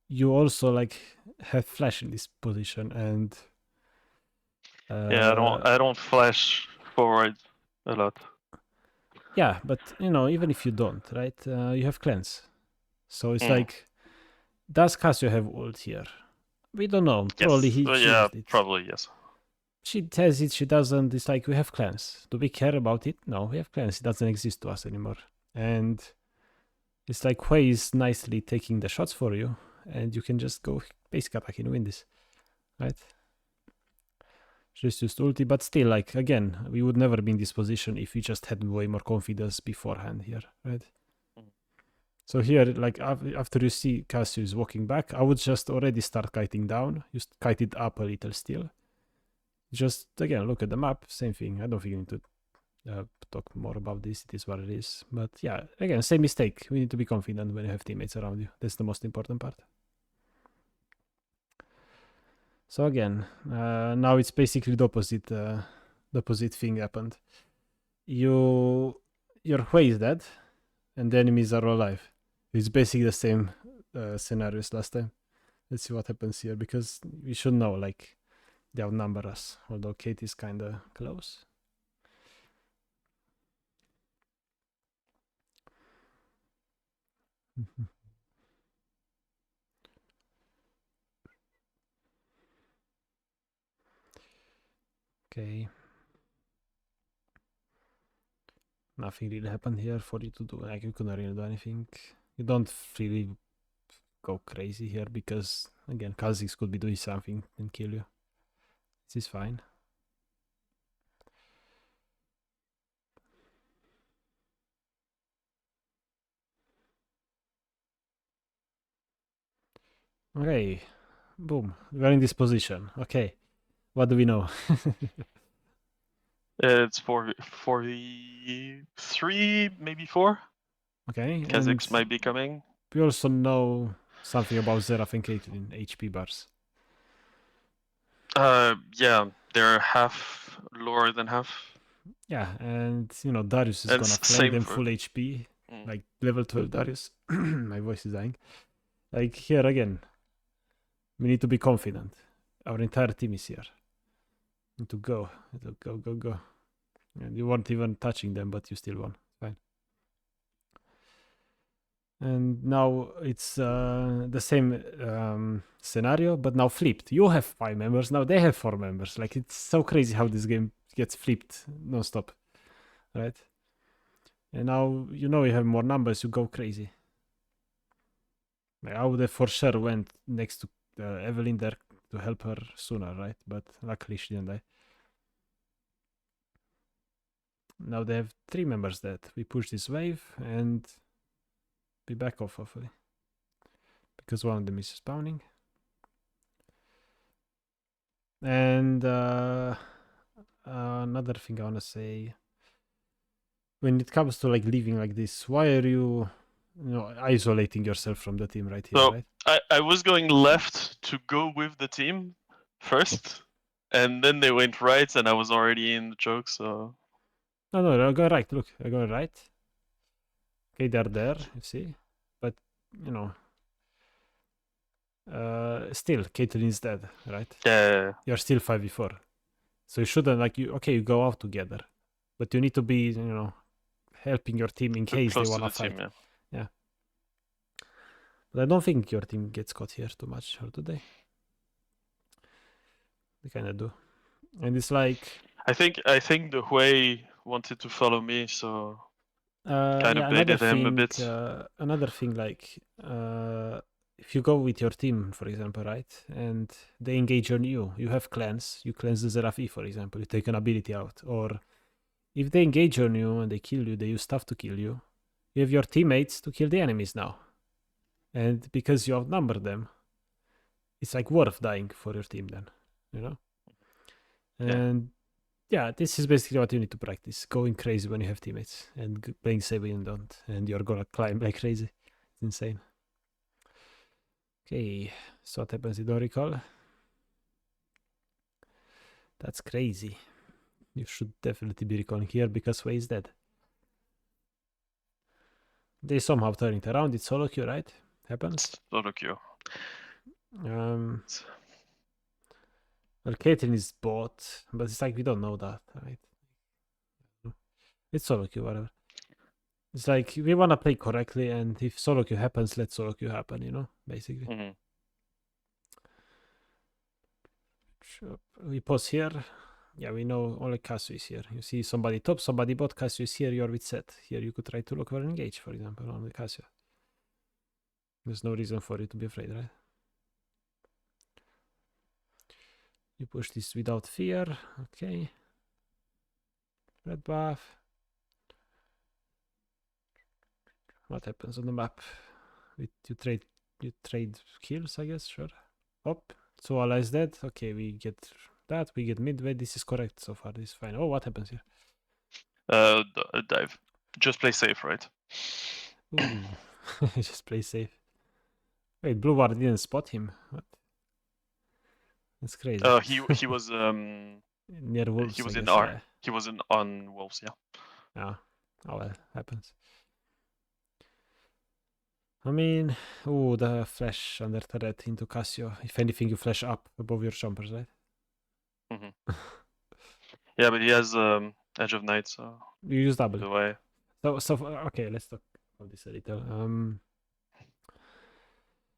you also like have flash in this position, and Yeah, I don't flash forward a lot. yeah, but you know, even if you don't, right, you have cleanse, so it's like, does Casio have ult here? We don't know. Yes. Probably he yeah, used it. probably yes. She has it, she doesn't. It's like we have cleanse. Do we care about it? No, we have cleanse. It doesn't exist to us anymore. And it's like Hui is nicely taking the shots for you, and you can just go basic attack and win this, right? Just used ulti, but still, like, again, we would never be in this position if we just had way more confidence beforehand here, right? So here, like, after you see Cassius walking back, I would just already start kiting down. Just kite it up a little still. Just, again, look at the map, same thing. I don't think you need to talk more about this. It is what it is. But yeah, again, same mistake. We need to be confident when you have teammates around you. That's the most important part. So again, now it's basically the opposite thing happened. Your Hui is dead, and the enemies are alive. It's basically the same scenario as last time. Let's see what happens here, because we should know, like, they outnumber us, although Kate is kind of close. Okay. Nothing really happened here for you to do. Like, you couldn't really do anything. You don't really go crazy here because, again, Kha'Zix could be doing something and kill you. This is fine. Okay. Boom. We're in this position. Okay. What do we know? It's 4v3, maybe 4. Okay. Kha'Zix might be coming. We also know something about Zeraf and Caitlyn HP bars. Yeah, they're half lower than half. Yeah, and you know Darius is And gonna flank same them for full HP, Mm. like level 12 Darius. My voice is dying. Like here again, we need to be confident. Our entire team is here. Need to go. Need to go, go, go. And you weren't even touching them, but you still won. Fine. And now it's the same scenario, but now flipped. You have 5 members, now they have 4 members. Like it's so crazy how this game gets flipped non-stop, right? And now you know you have more numbers, you go crazy. Like I would have for sure went next to Evelyn there to help her sooner, right? But luckily she didn't die. Now they have 3 members dead. We push this wave and be back off hopefully. Because one of them is spawning. And another thing I wanna say, when it comes to like leaving like this, why are you isolating yourself from the team right here, So right? I was going left to go with the team first, and then they went right, and I was already in the choke. So No, I go right. Look, I go right. Okay, they're there, you see. But you know, still Caitlyn is dead, right? yeah, You're still 5v4. So you shouldn't like you you go out together. But you need to be, helping your team in case they close to wanna the fight. team. Yeah. But I don't think your team gets caught here too much, or do they? They kinda do. And it's like I think the Hui wanted to follow me, so kind of yeah, another baited him a thing, bit. like if you go with your team, for example, right, and they engage on you, you have cleanse, you cleanse the Zerafi, for example, you take an ability out, or if they engage on you and they kill you, they use stuff to kill you. You have your teammates to kill the enemies now, and because you outnumber them, it's like worth dying for your team then, you know. Yeah. And yeah, this is basically what you need to practice: going crazy when you have teammates, and playing safe when you don't, and you're gonna climb like crazy. It's insane. Okay, so what happens? You don't recall? That's crazy. You should definitely be recalling here because Wei is dead. They somehow turn it around. It's solo queue, right? Happens. Solo queue. Well, Caitlyn is bot, but it's like we don't know that, right? It's solo queue, whatever. It's like we want to play correctly, and if solo queue happens, let solo queue happen, basically. Mm-hmm. We pause here. Yeah, we know only Casio is here. You see somebody top, somebody bot, Casio is here, you're with set. Here you could try to look for engage, for example, on the Casio. There's no reason for you to be afraid, right? You push this without fear. Okay. Red buff. What happens on the map? You trade kills, I guess, sure. Hop. So Allah is dead. Okay, we get that. We get midway. This is correct so far. This is fine. Oh, what happens here? Dive. Just play safe, right? Ooh. Just play safe. Wait, Blue Ward didn't spot him. What? That's crazy. He was Near wolves. he was I in guess, R. yeah. He was on wolves. Yeah. Oh, well, happens. I mean, oh, the flash under turret into Casio. If anything, you flash up above your jumpers, right? Mm-hmm. Yeah, but he has Edge of Night, so You use double. the way. So okay, let's talk about this a little.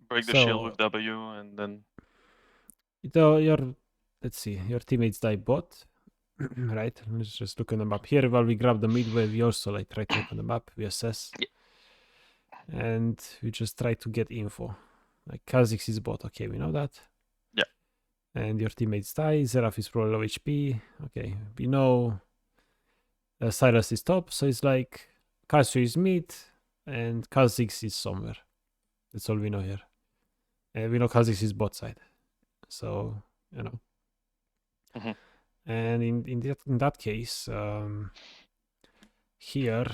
Break the shield with W, and then let's see, your teammates die bot, right? Let's just look on the map here. While we grab the midway, we also like try to look on the map. We assess, and we just try to get info. Like Kha'Zix is bot. Okay, we know that. Yeah. And your teammates die. Zeraf is probably low HP. Okay, we know. Cyrus is top, so it's like Casio is mid, and Kha'Zix is somewhere. That's all we know here. And we know Kha'Zix is bot side. So, Mm-hmm. And in that case, here,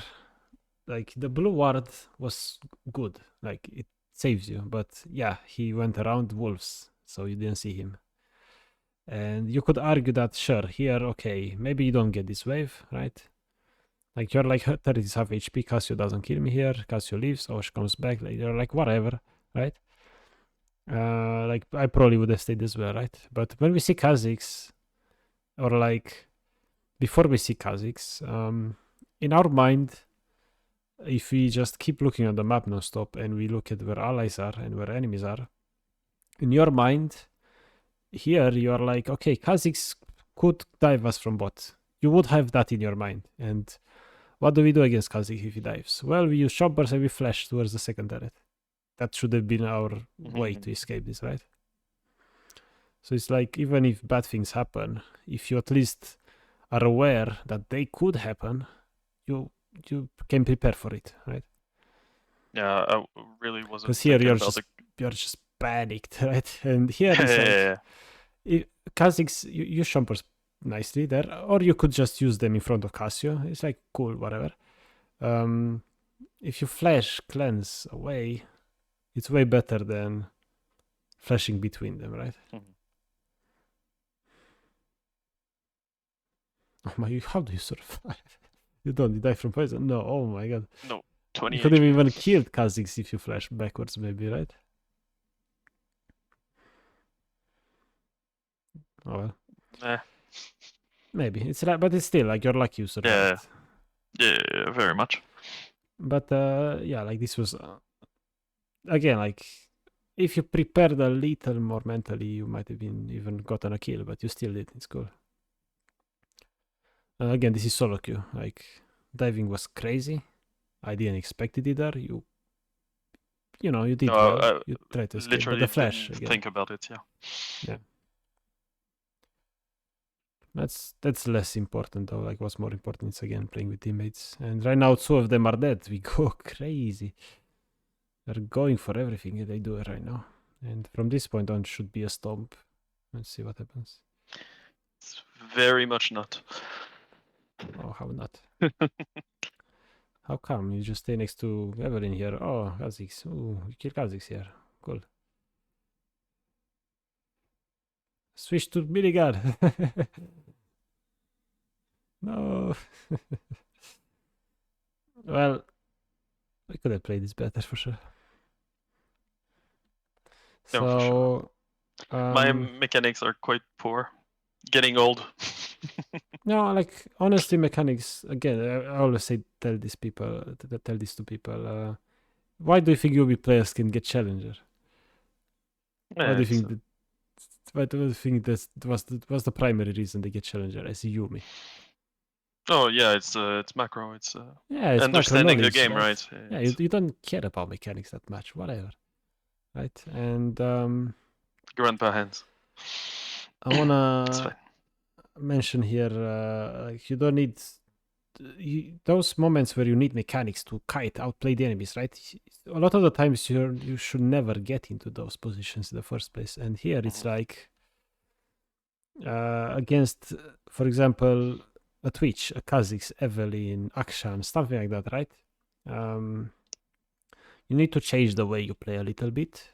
like the blue ward was good. Like it saves you, but yeah, he went around wolves, so you didn't see him. And you could argue that, sure, here, okay, maybe you don't get this wave, right? Like, you're like 30 half HP, Casio doesn't kill me here, Casio leaves, Osh comes back, like, you're like, whatever, right? Like, I probably would have stayed as well, right? But when we see Kha'Zix, or like, before we see Kha'Zix, in our mind, if we just keep looking at the map non-stop and we look at where allies are and where enemies are, in your mind, here you are like, okay, Kha'Zix could dive us from bot. You would have that in your mind. And what do we do against Kha'Zix if he dives? Well, we use choppers and we flash towards the second turret. That should have been our way to escape this, right? So it's like, even if bad things happen, if you at least are aware that they could happen, you can prepare for it, right? Yeah, I really wasn't. Because here thinking you're about just panicked, right? And here the... it's like, Kha'Zix, you use chompers nicely there, or you could just use them in front of Casio. It's like, cool, whatever. If you flash cleanse away, it's way better than flashing between them, right? Oh my, how do you survive? You die from poison? No, oh my god. No, 20 You could have HP. even killed Kha'Zix if you flash backwards, maybe, right? Oh well. Maybe. It's like, but it's still like you're lucky you survived. Yeah, very much. But yeah, like this was again, like if you prepared a little more mentally, you might have been even gotten a kill, but you still did. It's cool. Again, this is solo queue. Like, diving was crazy. I didn't expect it either. You know, you did well. You tried to escape, Literally but the flash didn't again. think about it. Yeah. That's less important though. Like, what's more important is again playing with teammates. And right now, 2 of them are dead. We go crazy. They're going for everything they do right now. And from this point on, should be a stomp. Let's see what happens. It's very much not. Oh, how not? How come? You just stay next to Evelyn here. Oh, Kha'Zix. Ooh, you kill Kha'Zix here. Cool. Switch to Milligan. No. Well, we could have played this better for sure. No, for So, my mechanics are quite poor. Getting old. no, like honestly, mechanics. Again, I always tell this to people. Why do you think UB players can get challenger? Why do you think that? Why do you think that was the primary reason they get challenger? As Yumi. Oh yeah, it's macro. It's it's understanding the knowledge, game, right? Yeah, you don't care about mechanics that much, whatever, right? And grandpa hands. I wanna mention here, like you don't need those moments where you need mechanics to outplay the enemies, right? A lot of the times you should never get into those positions in the first place, and here it's like against, for example, a Twitch, a Kha'Zix, Evelyn, Akshan, something like that, right? You need to change the way you play a little bit,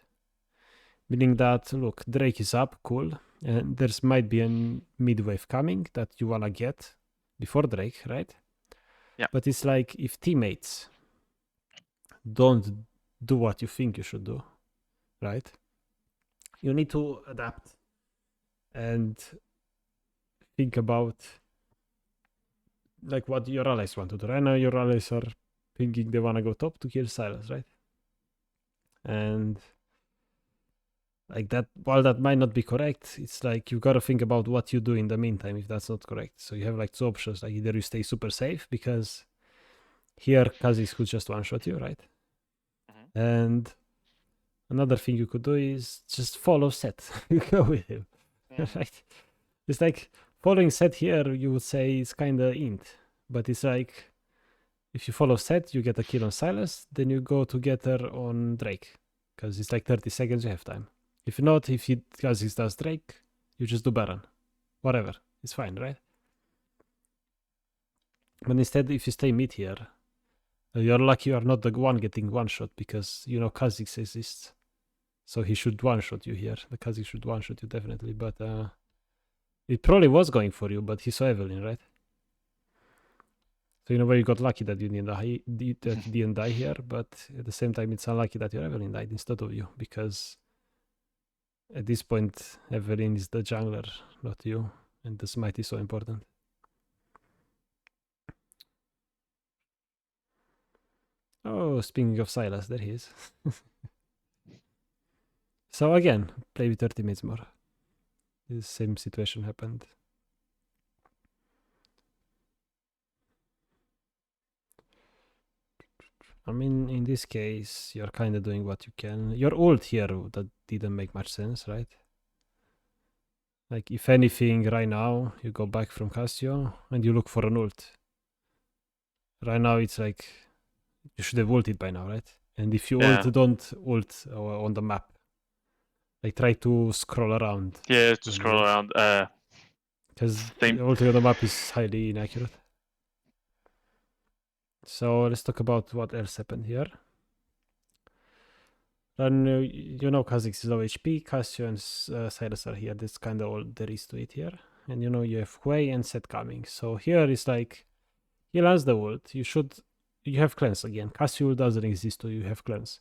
meaning that, look, Drake is up, cool, and there's might be a mid wave coming that you wanna get before Drake, right? Yeah. But it's like if teammates don't do what you think you should do, right? You need to adapt and think about like what your allies want to do. Right now, your allies are thinking they want to go top to kill Silas, right? And like that, while that might not be correct, it's like you got to think about what you do in the meantime if that's not correct. So you have like 2 options. Like either you stay super safe because here Kha'Zix could just one-shot you, right? And another thing you could do is just follow Set. Go with him, right? It's like following Set here, you would say it's kind of int, but it's like if you follow Set, you get a kill on Silas, then you go together on Drake because it's like 30 seconds, you have time. If not, if Kha'Zix does Drake, you just do Baron. Whatever, it's fine, right? But instead, if you stay mid here, you're lucky you are not the one getting one shot because you know Kha'Zix exists. So he should one-shot you here. The Kha'Zix should one-shot you definitely, but It probably was going for you, but he saw Evelyn, right? So in a way, you got lucky that you didn't die, that you didn't die here, but at the same time, it's unlucky that your Evelyn died instead of you, because at this point, Evelyn is the jungler, not you, and the smite is so important. Oh, speaking of Silas, there he is. So again, play with 30 minutes more. The same situation happened. I mean, in this case, you're kind of doing what you can. Your ult here, that didn't make much sense, right? Like, if anything, right now, you go back from Cassio and you look for an ult. Right now, it's like, you should have ulted by now, right? And if you ult, don't ult on the map. Like, try to scroll around. Yeah, to scroll around. Because ulting on the map is highly inaccurate. So let's talk about what else happened here. And you know Kha'Zix is low HP, Cassio and Silas are here. That's kind of all there is to it here. And you know you have Hui and Set coming. So here is like, he lands the ult. You have cleanse again. Cassio doesn't exist, so you have cleanse.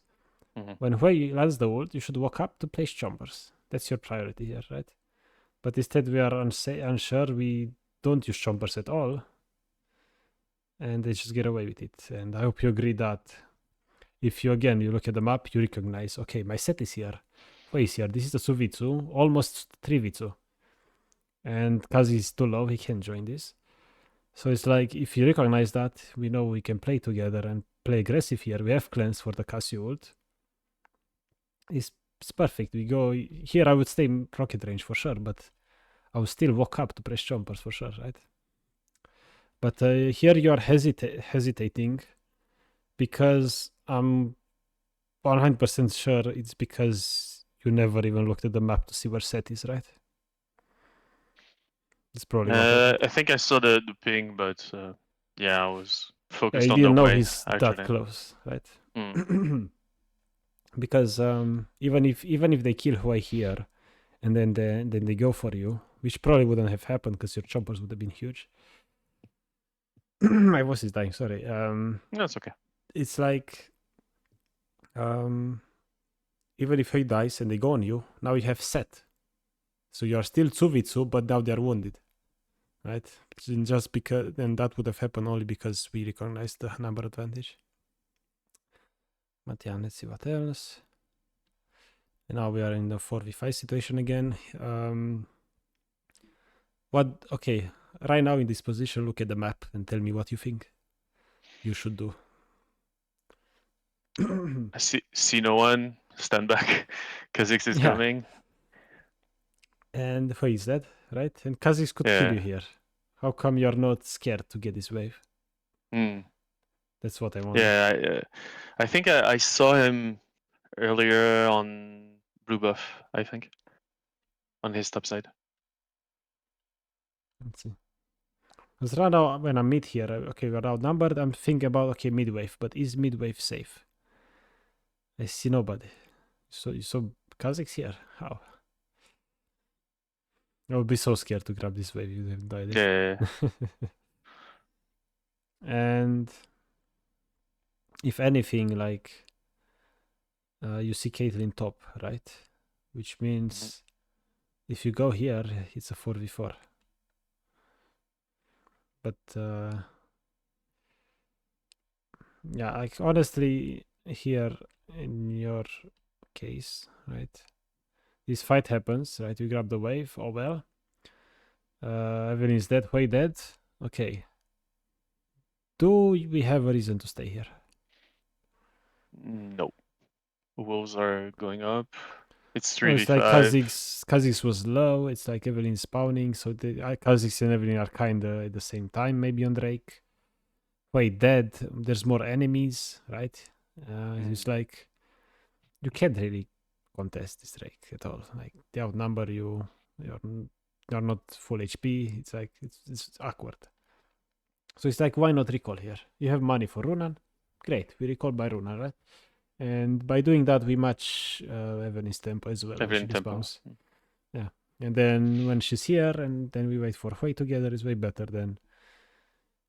When Hui lands the ult, you should walk up to place chompers. That's your priority here, right? But instead we are unsure. We don't use chompers at all. And they just get away with it. And I hope you agree that if you look at the map, you recognize, okay, my set is here. Hui is here. This is the Suvitsu, almost 3 Vitsu. And Kazi is too low, he can't join this. So it's like, if you recognize that, we know we can play together and play aggressive here. We have cleanse for the Cassio ult. It's perfect. We go here. I would stay in rocket range for sure, but I would still walk up to press chompers for sure, right? But here you are hesitating because I'm 100% sure it's because you never even looked at the map to see where set is, right? It's probably I think I saw the ping, but yeah, I was focused on you the know way, he's actually. that close, right? Because even if they kill Hui here, and then they go for you, which probably wouldn't have happened because your choppers would have been huge. My voice is dying. Sorry. That's okay. It's like, even if he dies and they go on you, now you have set. So you are still Tsuvitsu, but now they are wounded, right? Just because, and that would have happened only because we recognized the number advantage. But yeah, let's see what else. And now we are in the 4v5 situation again. Okay, right now in this position, look at the map and tell me what you think you should do. I see no one. Stand back. Kha'Zix is coming. And Hui is dead, right? And Kha'Zix could kill you here. How come you're not scared to get this wave? That's what I want. Yeah, I think I saw him earlier on blue buff, I think. On his top side. Let's see. Because right now, when I'm mid here, okay, we're outnumbered. I'm thinking about, okay, mid wave, but is mid wave safe? I see nobody. So Kha'Zix here. How? I would be so scared to grab this wave. You have no idea. Yeah. And if anything, like, you see Caitlyn top, right? Which means if you go here, it's a 4v4. But yeah, like honestly, here in your case, right? This fight happens, right? You grab the wave. Oh well. Evelyn is dead. Hui dead. Okay. Do we have a reason to stay here? No. Wolves are going up. It's 3v5. It's like Kha'Zix was low. It's like Evelyn spawning. So Kha'Zix and Evelyn are kind of at the same time, maybe on Drake. Hui dead. There's more enemies, right? It's like you can't really contest this Drake at all. Like they outnumber you. You're not full HP. It's like it's awkward. So it's like, why not recall here? You have money for Runan. Great, we recall by Runan, right? And by doing that, we match Evelyn's tempo as well. Evelyn tempo. Yeah, And then when she's here, and then we wait for Hui together is way better than.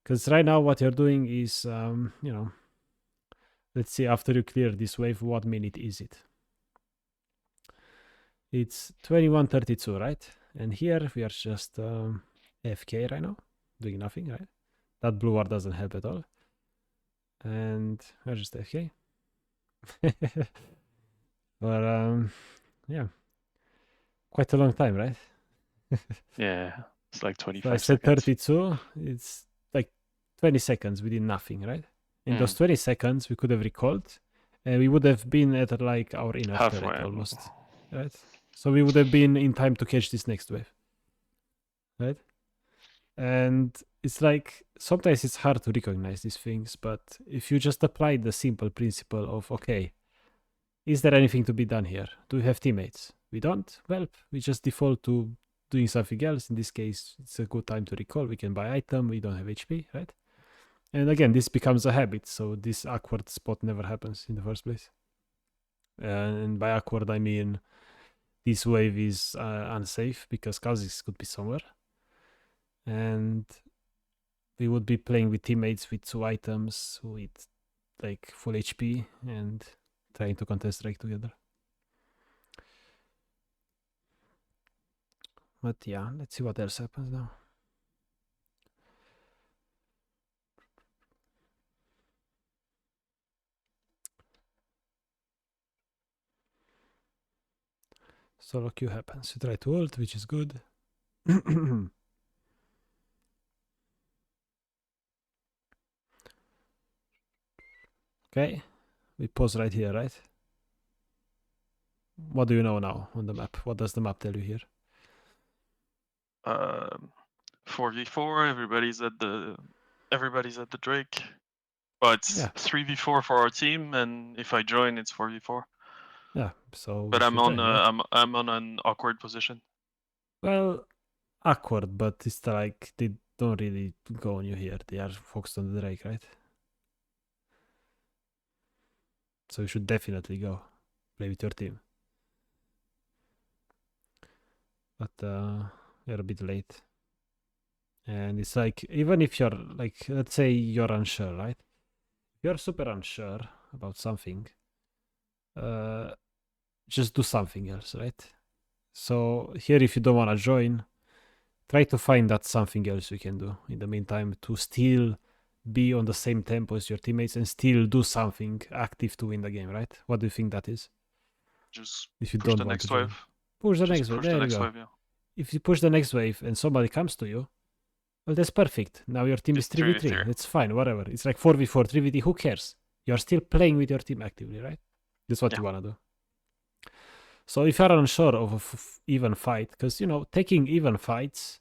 Because right now what you're doing is, you know, let's see, after you clear this wave, what minute is it? It's 21:32, right? And here we are just AFK right now, doing nothing, right? That blue ward doesn't help at all. And we're just AFK. But yeah, quite a long time, right? Yeah, it's like 25 So I said seconds. 32, it's like 20 seconds we did nothing, right? In those 20 seconds we could have recalled and we would have been at like our inner turret Halfway. almost, right? So we would have been in time to catch this next wave, right? And it's like sometimes it's hard to recognize these things, but if you just apply the simple principle of, okay, is there anything to be done here? Do we have teammates? We don't? Well, we just default to doing something else. In this case, it's a good time to recall. We can buy item. We don't have HP, right? And again, this becomes a habit. So this awkward spot never happens in the first place. And by awkward, I mean this wave is unsafe because Kha'Zix could be somewhere. And we would be playing with teammates with 2 items with like full HP and trying to contest Drake together. But yeah, let's see what else happens now. Solo Q happens. You try to ult, which is good. Okay, we pause right here, right? What do you know now on the map? What does the map tell you here? 4v4. Everybody's at the Drake, but it's Yeah. 3v4 for our team, and if I join, it's 4v4. Yeah, so. But I'm join, on right? I'm on an awkward position. Well, awkward, but it's like they don't really go on you here. They are focused on the Drake, right? So you should definitely go play with your team. But you're a bit late. And it's like, even if you're like, let's say you're unsure, right? If you're super unsure about something, just do something else, right? So here, if you don't want to join, try to find that something else you can do in the meantime to still be on the same tempo as your teammates and still do something active to win the game, right? What do you think that is? Just if you push don't the want next to join. wave. Push the Just next wave. push There the you next go. wave, yeah. If you push the next wave and somebody comes to you, well, that's perfect. Now your team It's is 3v3. 3v3. It's fine, whatever. It's like 4v4, 3v3. Who cares? You're still playing with your team actively, right? That's what Yeah. you want to do. So if you're unsure of a even fight, because, you know, taking even fights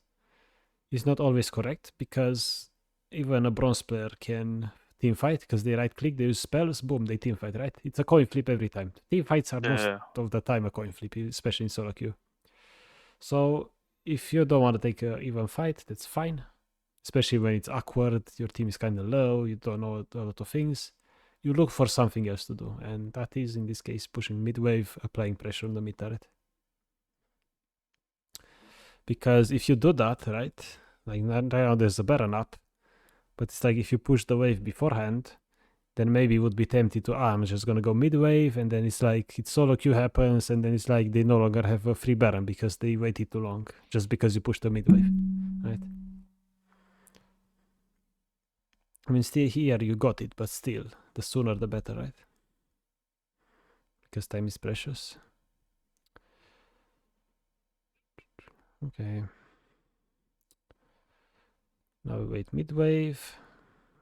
is not always correct because even a bronze player can team fight because they right click, they use spells, boom, they team fight, right? It's a coin flip every time. Team fights are most of the time a coin flip, especially in solo queue. So if you don't want to take an even fight, that's fine. Especially when it's awkward, your team is kind of low, you don't know a lot of things. You look for something else to do, and that is in this case pushing mid wave, applying pressure on the mid turret. Because if you do that, right, like right now there's a Baron up, but it's like if you push the wave beforehand, then maybe you would be tempted to, I'm just gonna go mid wave, and then it's like it's solo queue happens, and then it's like they no longer have a free Baron because they waited too long, just because you pushed the mid wave, right? I mean, still here you got it, but still, the sooner the better, right? Because time is precious. Okay. Now we wait mid-wave.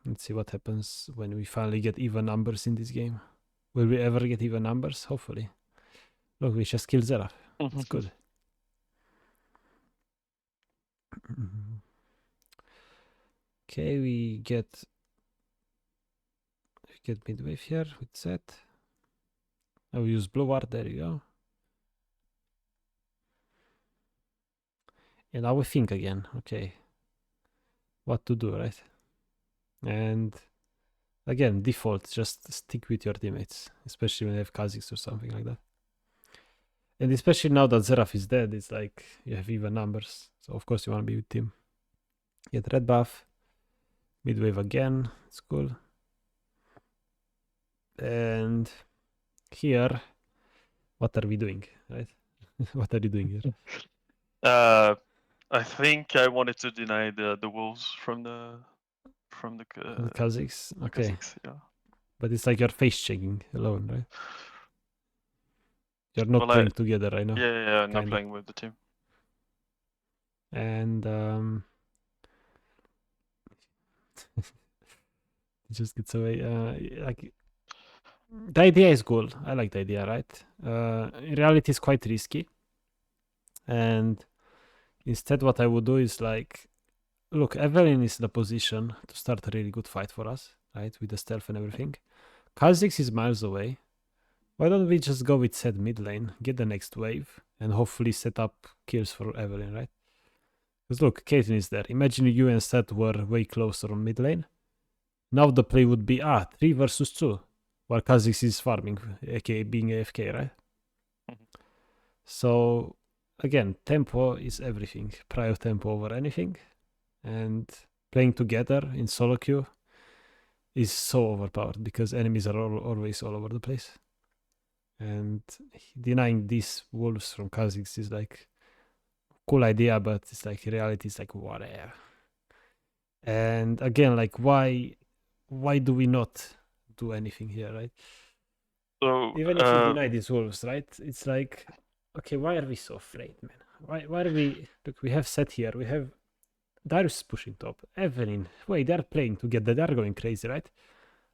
Let's see what happens when we finally get even numbers in this game. Will we ever get even numbers? Hopefully. Look, we just killed Zeraf. It's good. Okay, we get mid-wave here with set. I will use blue ward, there you go. And now we think again, okay. What to do, right? And again, default, just stick with your teammates, especially when you have Kha'Zix or something like that. And especially now that Zeraf is dead, it's like you have even numbers. So of course you want to be with him. Get red buff. Midwave again. It's cool. And here, what are we doing, right? What are you doing here? I think I wanted to deny the wolves from the Kha'Zix? Okay. Kha'Zix, yeah. But it's like you're face checking alone, right? You're not Well, playing together right now. Yeah, not kinda. playing with the team. And it just gets away. Like the idea is cool. I like the idea, right? In reality, it's quite risky. And instead, what I would do is like, look, Evelyn is in a position to start a really good fight for us, right? With the stealth and everything. Kha'Zix is miles away. Why don't we just go with Zed mid lane, get the next wave, and hopefully set up kills for Evelyn, right? Because look, Caitlyn is there. Imagine you and Zed were way closer on mid lane. Now the play would be 3 versus 2, while Kha'Zix is farming, aka being AFK, right? So again, tempo is everything. Prior tempo over anything, and playing together in solo queue is so overpowered because enemies are always all over the place. And denying these wolves from Kha'Zix is like cool idea, but it's like reality is like whatever. And again, like why do we not do anything here, right? So Even if you deny these wolves, right? It's like, okay, why are we so afraid, man? Why are we? Look, we have Set here. We have Darius pushing top. Evelyn. Wait, they're playing together. They're going crazy, right?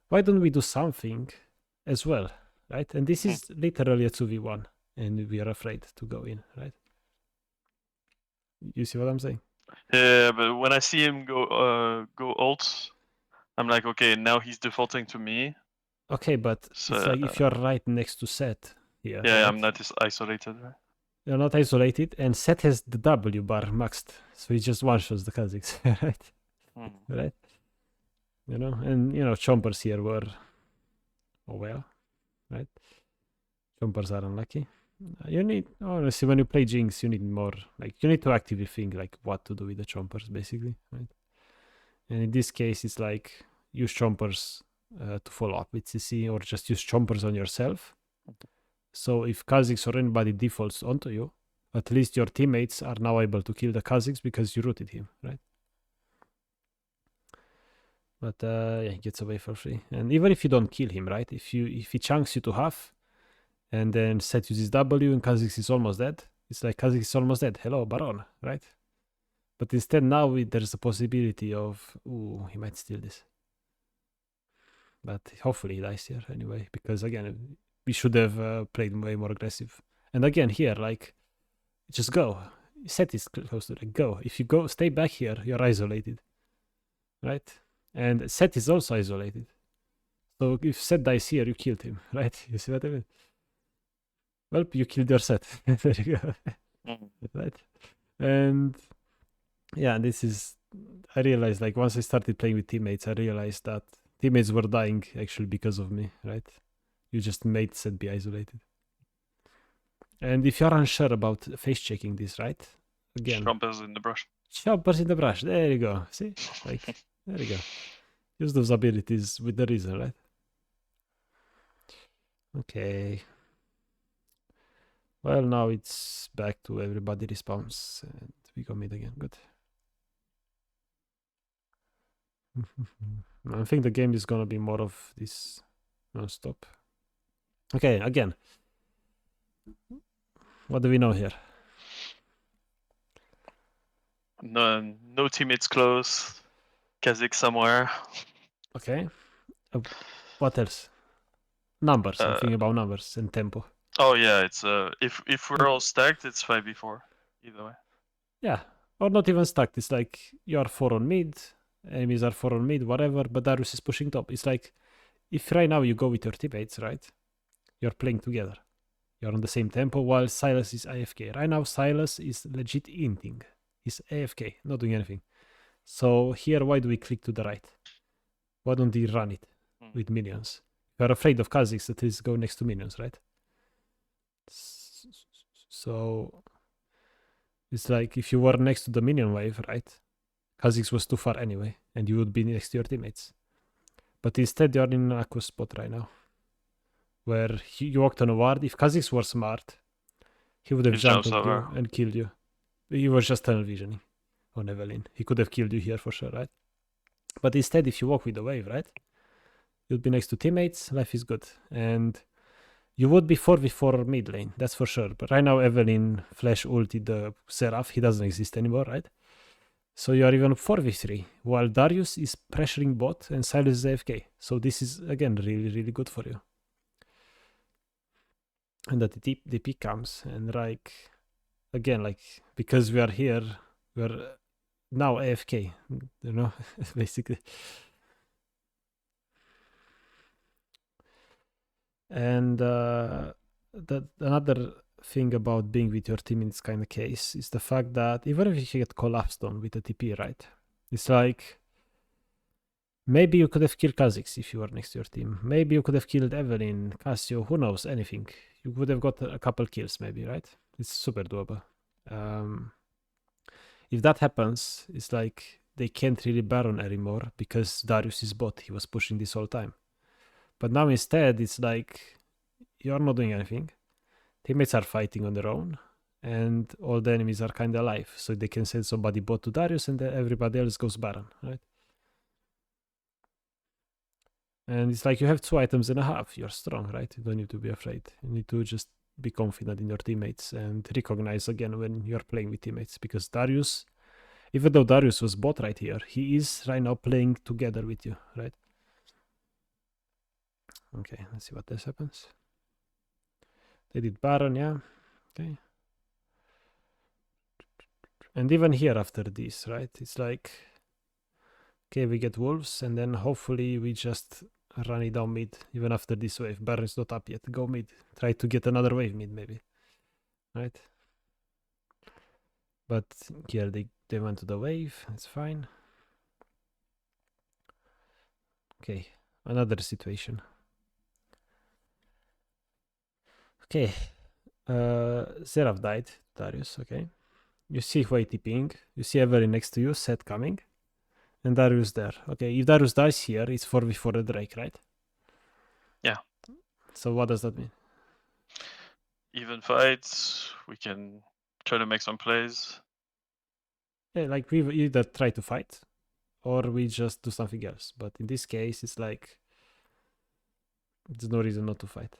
Why don't we do something as well, right? And this is literally a 2v1, and we are afraid to go in, right? You see what I'm saying? Yeah, but when I see him go ult, I'm like, okay, now he's defaulting to me. Okay, but So, it's like if you're right next to Set here. Yeah, right? I'm not isolated, right? You're not isolated, and Set has the W bar maxed, so he just one-shots the Kha'Zix, right? Right? You know, and you know, Chompers here were, oh well, right? Chompers are unlucky. You need, honestly, when you play Jinx, you need more, like, you need to actively think, like, what to do with the Chompers, basically, right? And in this case, it's like, use Chompers to follow up with CC, or just use Chompers on yourself. So if Kha'Zix or anybody defaults onto you, at least your teammates are now able to kill the Kha'Zix because you rooted him, right? But yeah, he gets away for free. And even if you don't kill him, right? If he chunks you to half, and then Set uses W and Kha'Zix is almost dead, it's like Kha'Zix is almost dead. Hello, Baron, right? But instead now there's a possibility of, ooh, he might steal this. But hopefully he dies here anyway, because again, we should have played way more aggressive. And again, here, like, just go. Set is close to like, go. If you go, stay back here, you're isolated, right? And Set is also isolated. So if Set dies here, you killed him, right? You see what I mean? Well, you killed your Set. There you go. Right? And yeah, this is, I realized, like, once I started playing with teammates, I realized that teammates were dying actually because of me, right? You just made Set be isolated. And if you're unsure about face checking this, right? Again, Chompers in the brush. Chompers in the brush. There you go. See? Like, there you go. Use those abilities with the reason, right? Okay. Well, now it's back to everybody respawns and we go mid again. Good. I think the game is gonna be more of this non-stop. Okay, again. What do we know here? No teammates close. Kha'Zix somewhere. Okay. What else? Numbers. I'm thinking about numbers and tempo. Oh yeah, it's if we're all stacked, it's 5v4 either way. Yeah, or not even stacked. It's like you're 4 on mid, enemies are 4 on mid, whatever, but Darius is pushing top. It's like if right now you go with your teammates, right? You're playing together. You're on the same tempo while Silas is AFK. Right now, Silas is legit inting. He's AFK, not doing anything. So here, why do we click to the right? Why don't we run it with minions? If you're afraid of Kha'Zix, at least go next to minions, right? So it's like if you were next to the minion wave, right? Kha'Zix was too far anyway, and you would be next to your teammates. But instead, you're in an aqua spot right now, where you walked on a ward. If Kha'Zix were smart, he would have He jumped jumps at you over. and killed you. He was just tunnel visioning on Evelyn. He could have killed you here for sure, right? But instead, if you walk with the wave, right? You'll be next to teammates, life is good. And you would be 4v4 mid lane, that's for sure. But right now, Evelyn flash ulted the Seraph. He doesn't exist anymore, right? So you are even 4v3, while Darius is pressuring bot and Silas is AFK. So this is, again, really, really good for you. And that the DP comes, and like, again, like, because we are here, we're now AFK, you know, basically. And another thing about being with your team in this kind of case is the fact that even if you get collapsed on with a TP, right? It's like maybe you could have killed Kha'Zix if you were next to your team. Maybe you could have killed Evelyn, Cassio, who knows, anything. You would have got a couple kills maybe, right? It's super doable. If that happens, it's like they can't really Baron anymore because Darius is bot. He was pushing this whole time. But now instead, it's like you're not doing anything. Teammates are fighting on their own, and all the enemies are kind of alive. So they can send somebody bot to Darius, and everybody else goes Baron, right? And it's like you have 2 items and a half. You're strong, right? You don't need to be afraid. You need to just be confident in your teammates and recognize again when you're playing with teammates. Because Darius, even though Darius was bot right here, he is right now playing together with you, right? Okay, let's see what this happens. They did Baron, yeah. Okay. And even here after this, right? It's like, okay, we get wolves, and then hopefully we just run it down mid, even after this wave. Baron is not up yet. Go mid. Try to get another wave mid, maybe. Right? But here they went to the wave. It's fine. Okay, another situation. Okay, Seraph died, Darius, okay. You see White TPing, you see Evelyn next to you, Set coming, and Darius there. Okay, if Darius dies here, it's 4v4 the Drake, right? Yeah. So what does that mean? Even fights, we can try to make some plays. Yeah, like we either try to fight, or we just do something else. But in this case, it's like, there's no reason not to fight.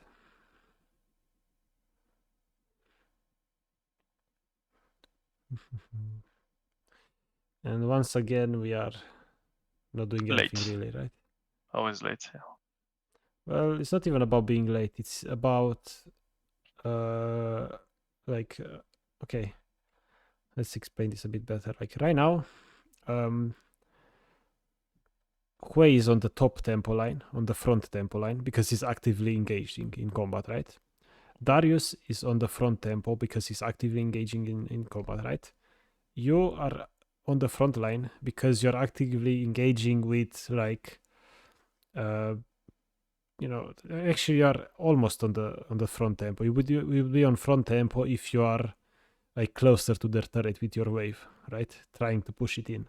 And once again, we are not doing anything Late. really, right? Always late, yeah. Well, it's not even about being late. It's about, okay, let's explain this a bit better. Like right now, Hui is on the top tempo line, on the front tempo line, because he's actively engaging in combat, right? Darius is on the front tempo because he's actively engaging in combat, right? You are on the front line because you're actively engaging with like, actually you're almost on the front tempo. You would be on front tempo if you are like closer to their turret with your wave, right? Trying to push it in.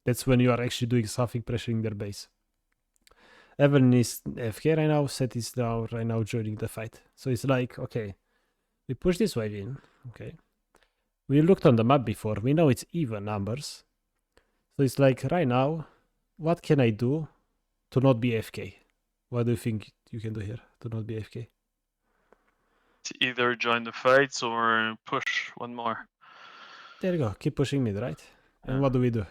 That's when you are actually doing something, pressuring their base. Evelyn is AFK right now, Set is now right now joining the fight. So it's like, okay, we push this wave in, okay. We looked on the map before, we know it's even numbers. So it's like, right now, what can I do to not be AFK? What do you think you can do here to not be AFK? To either join the fights or push one more. There you go, keep pushing mid, right? And Yeah. what do we do?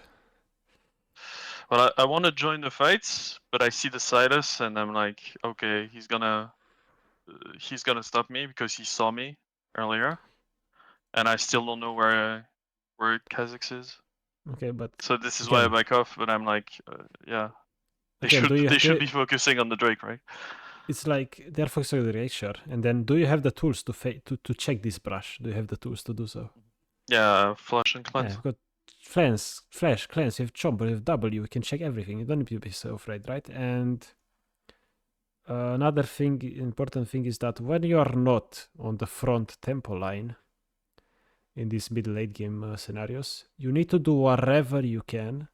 Well, I want to join the fights, but I see the Silas, and I'm like, okay, he's gonna stop me because he saw me earlier, and I still don't know where Kha'Zix is. Okay, but so this is why I again, back off. But I'm like, yeah, they again, should be focusing on the Drake, right? It's like they're focusing on the Drake, sure. And then, do you have the tools to check this brush? Do you have the tools to do so? Yeah, flush and cleanse. Yeah, you've got flash, cleanse, you have chomp, you have W, you can check everything. You don't need to be so afraid, right? And another thing, important thing is that when you are not on the front tempo line, in these mid-late game scenarios, you need to do whatever you can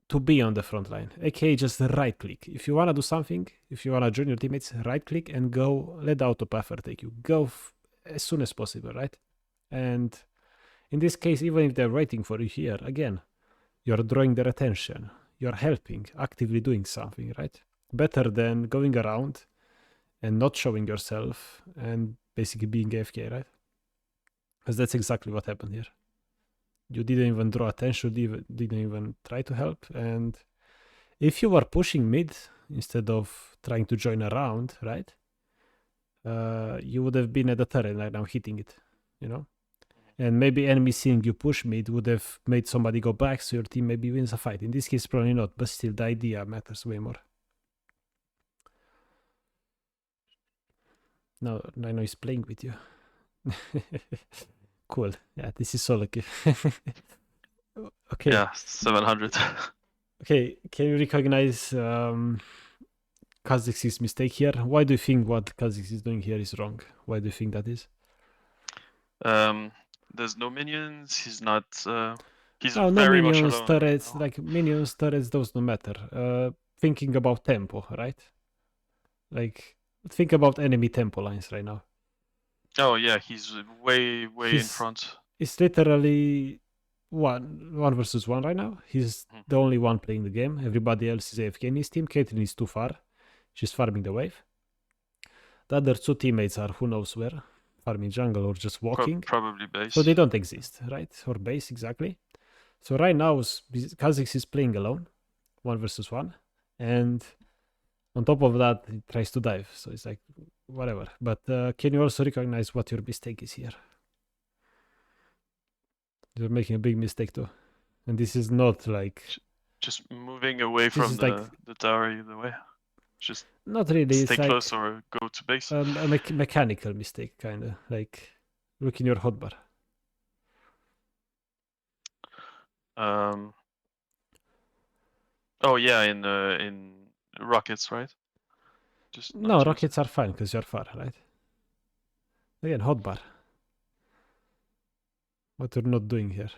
to be on the front line, aka just right click. If you want to do something, if you want to join your teammates, right click and go, let the auto puffer take you. Go as soon as possible, right? And in this case, even if they're waiting for you here, again, you're drawing their attention. You're helping, actively doing something, right? Better than going around and not showing yourself and basically being AFK, right? Because that's exactly what happened here. You didn't even draw attention, didn't even try to help. And if you were pushing mid instead of trying to join around, right? You would have been at the turret right now hitting it, you know? And maybe enemy seeing you push mid would have made somebody go back, so your team maybe wins a fight. In this case, probably not, but still the idea matters way more. No, Nino is playing with you. Cool. Yeah, this is so lucky. Okay. Yeah, 700. Okay, can you recognize Kha'Zix's mistake here? Why do you think what Kha'Zix is doing here is wrong? Why do you think that is? There's no minions. He's not. He's No very much minions, alone. turrets, now. like minions, turrets, those don't matter. Thinking about tempo, right? Like, think about enemy tempo lines right now. Oh yeah, he's way in He's- front. It's literally one versus one right now. He's the only one playing the game. Everybody else is AFK in his team. Caitlyn is too far. She's farming the wave. The other two teammates are who knows where, farming jungle or just walking. Probably base. So they don't exist, right? Or base, exactly. So right now, Kha'Zix is playing alone, 1 versus 1. And on top of that, he tries to dive. So it's like, whatever. But can you also recognize what your mistake is here? You're making a big mistake too. And this is not like... Just moving away from is like- the tower either way. Just Not really. It's stay like close or go to base. a mechanical mistake, kind of. Like, look in your hotbar. Oh yeah, in rockets, right? Just not No, use- rockets are fine because you're far, right? Again, hotbar. What you're not doing here.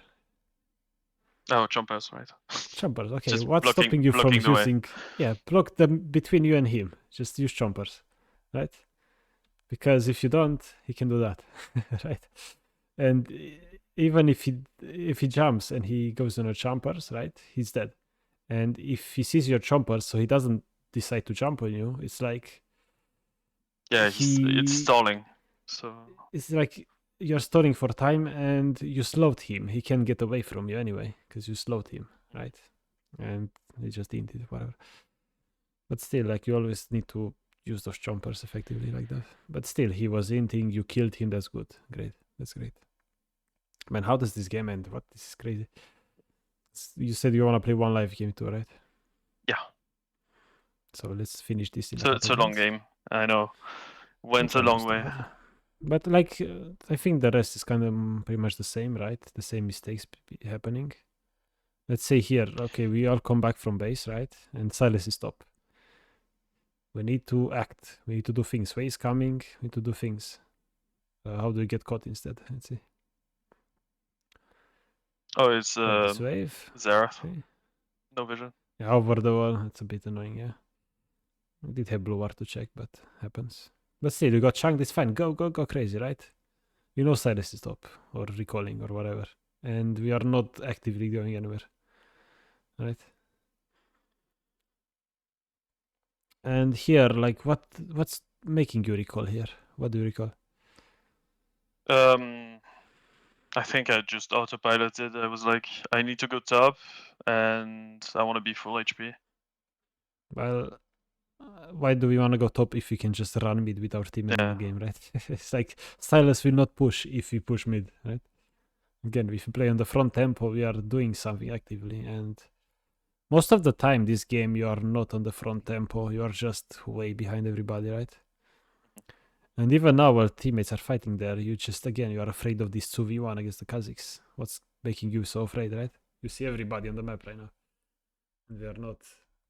Oh, jumpers, right? Chompers, okay. Just What's blocking- stopping you from blocking the way. using... Yeah, block them between you and him. Just use chompers, right? Because if you don't, he can do that, right? And even if he jumps and he goes on a chompers, right? He's dead. And if he sees your chompers, so he doesn't decide to jump on you, it's like... Yeah, He- it's stalling. So It's like you're stalling for time and you slowed him. He can't get away from you anyway because you slowed him, right? And he just didn't it, whatever. But still, like, you always need to use those chompers effectively like that. But still, he was inting, you killed him, that's good. Great. That's great. Man, how does this game end? What? This is crazy. You said you want to play one live game too, right? yeah, So let's finish this in so it's a couple long minutes. game. I know. Went a It's long way. understandable. But like, I think the rest is kind of pretty much the same, right? The same mistakes happening. Let's say here, okay, we all come back from base, right? And Silas is top. We need to act. We need to do things. Wave is coming. We need to do things. How do we get caught instead? Let's see. Oh, it's This wave. Zerath. Okay. No vision. Yeah, over the wall. It's a bit annoying, yeah. We did have blue ward to check, but happens. But still, you got chunked. It's fine. Go crazy, right? You know Silas is top or recalling or whatever, and we are not actively going anywhere, right? And here, like, what's making you recall here? What do you recall? I think I just autopiloted. I was like, I need to go top, and I want to be full HP. Well, why do we want to go top if we can just run mid with our team in the Yeah. game, right? It's like Silas will not push if we push mid, right? Again, if we play on the front tempo, we are doing something actively, and most of the time this game you are not on the front tempo, you are just way behind everybody, right? And even now while teammates are fighting there, you are afraid of this 2v1 against the Kha'Zix. What's making you so afraid, right? You see everybody on the map right now. And we are not.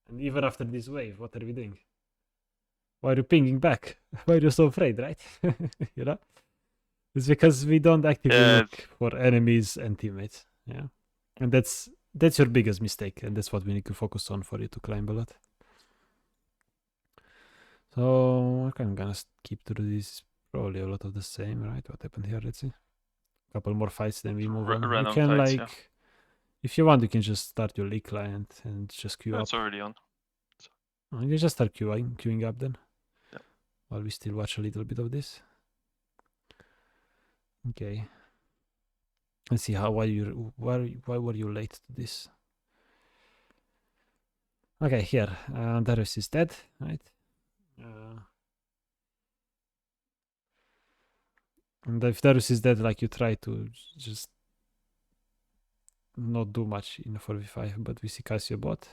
And even after this wave, what are we doing? Why are you pinging back? Why are you so afraid, right? You know? It's because we don't actively Yeah. look for enemies and teammates. Yeah, and that's your biggest mistake, and that's what we need to focus on for you to climb a lot. So I'm gonna keep through this. Probably a lot of the same, right? What happened here? Let's see. A couple more fights, then we move on. You Random can fights, yeah. like, if you want, you can just start your league client and just queue No, up. it's already on. Oh, you just start queuing up then. Yeah. While we still watch a little bit of this. Okay. Let's see why were you late to this? Okay, here Darius is dead, right? And if Darius is dead, like you try to just not do much in 4v5, but we see Casio bot.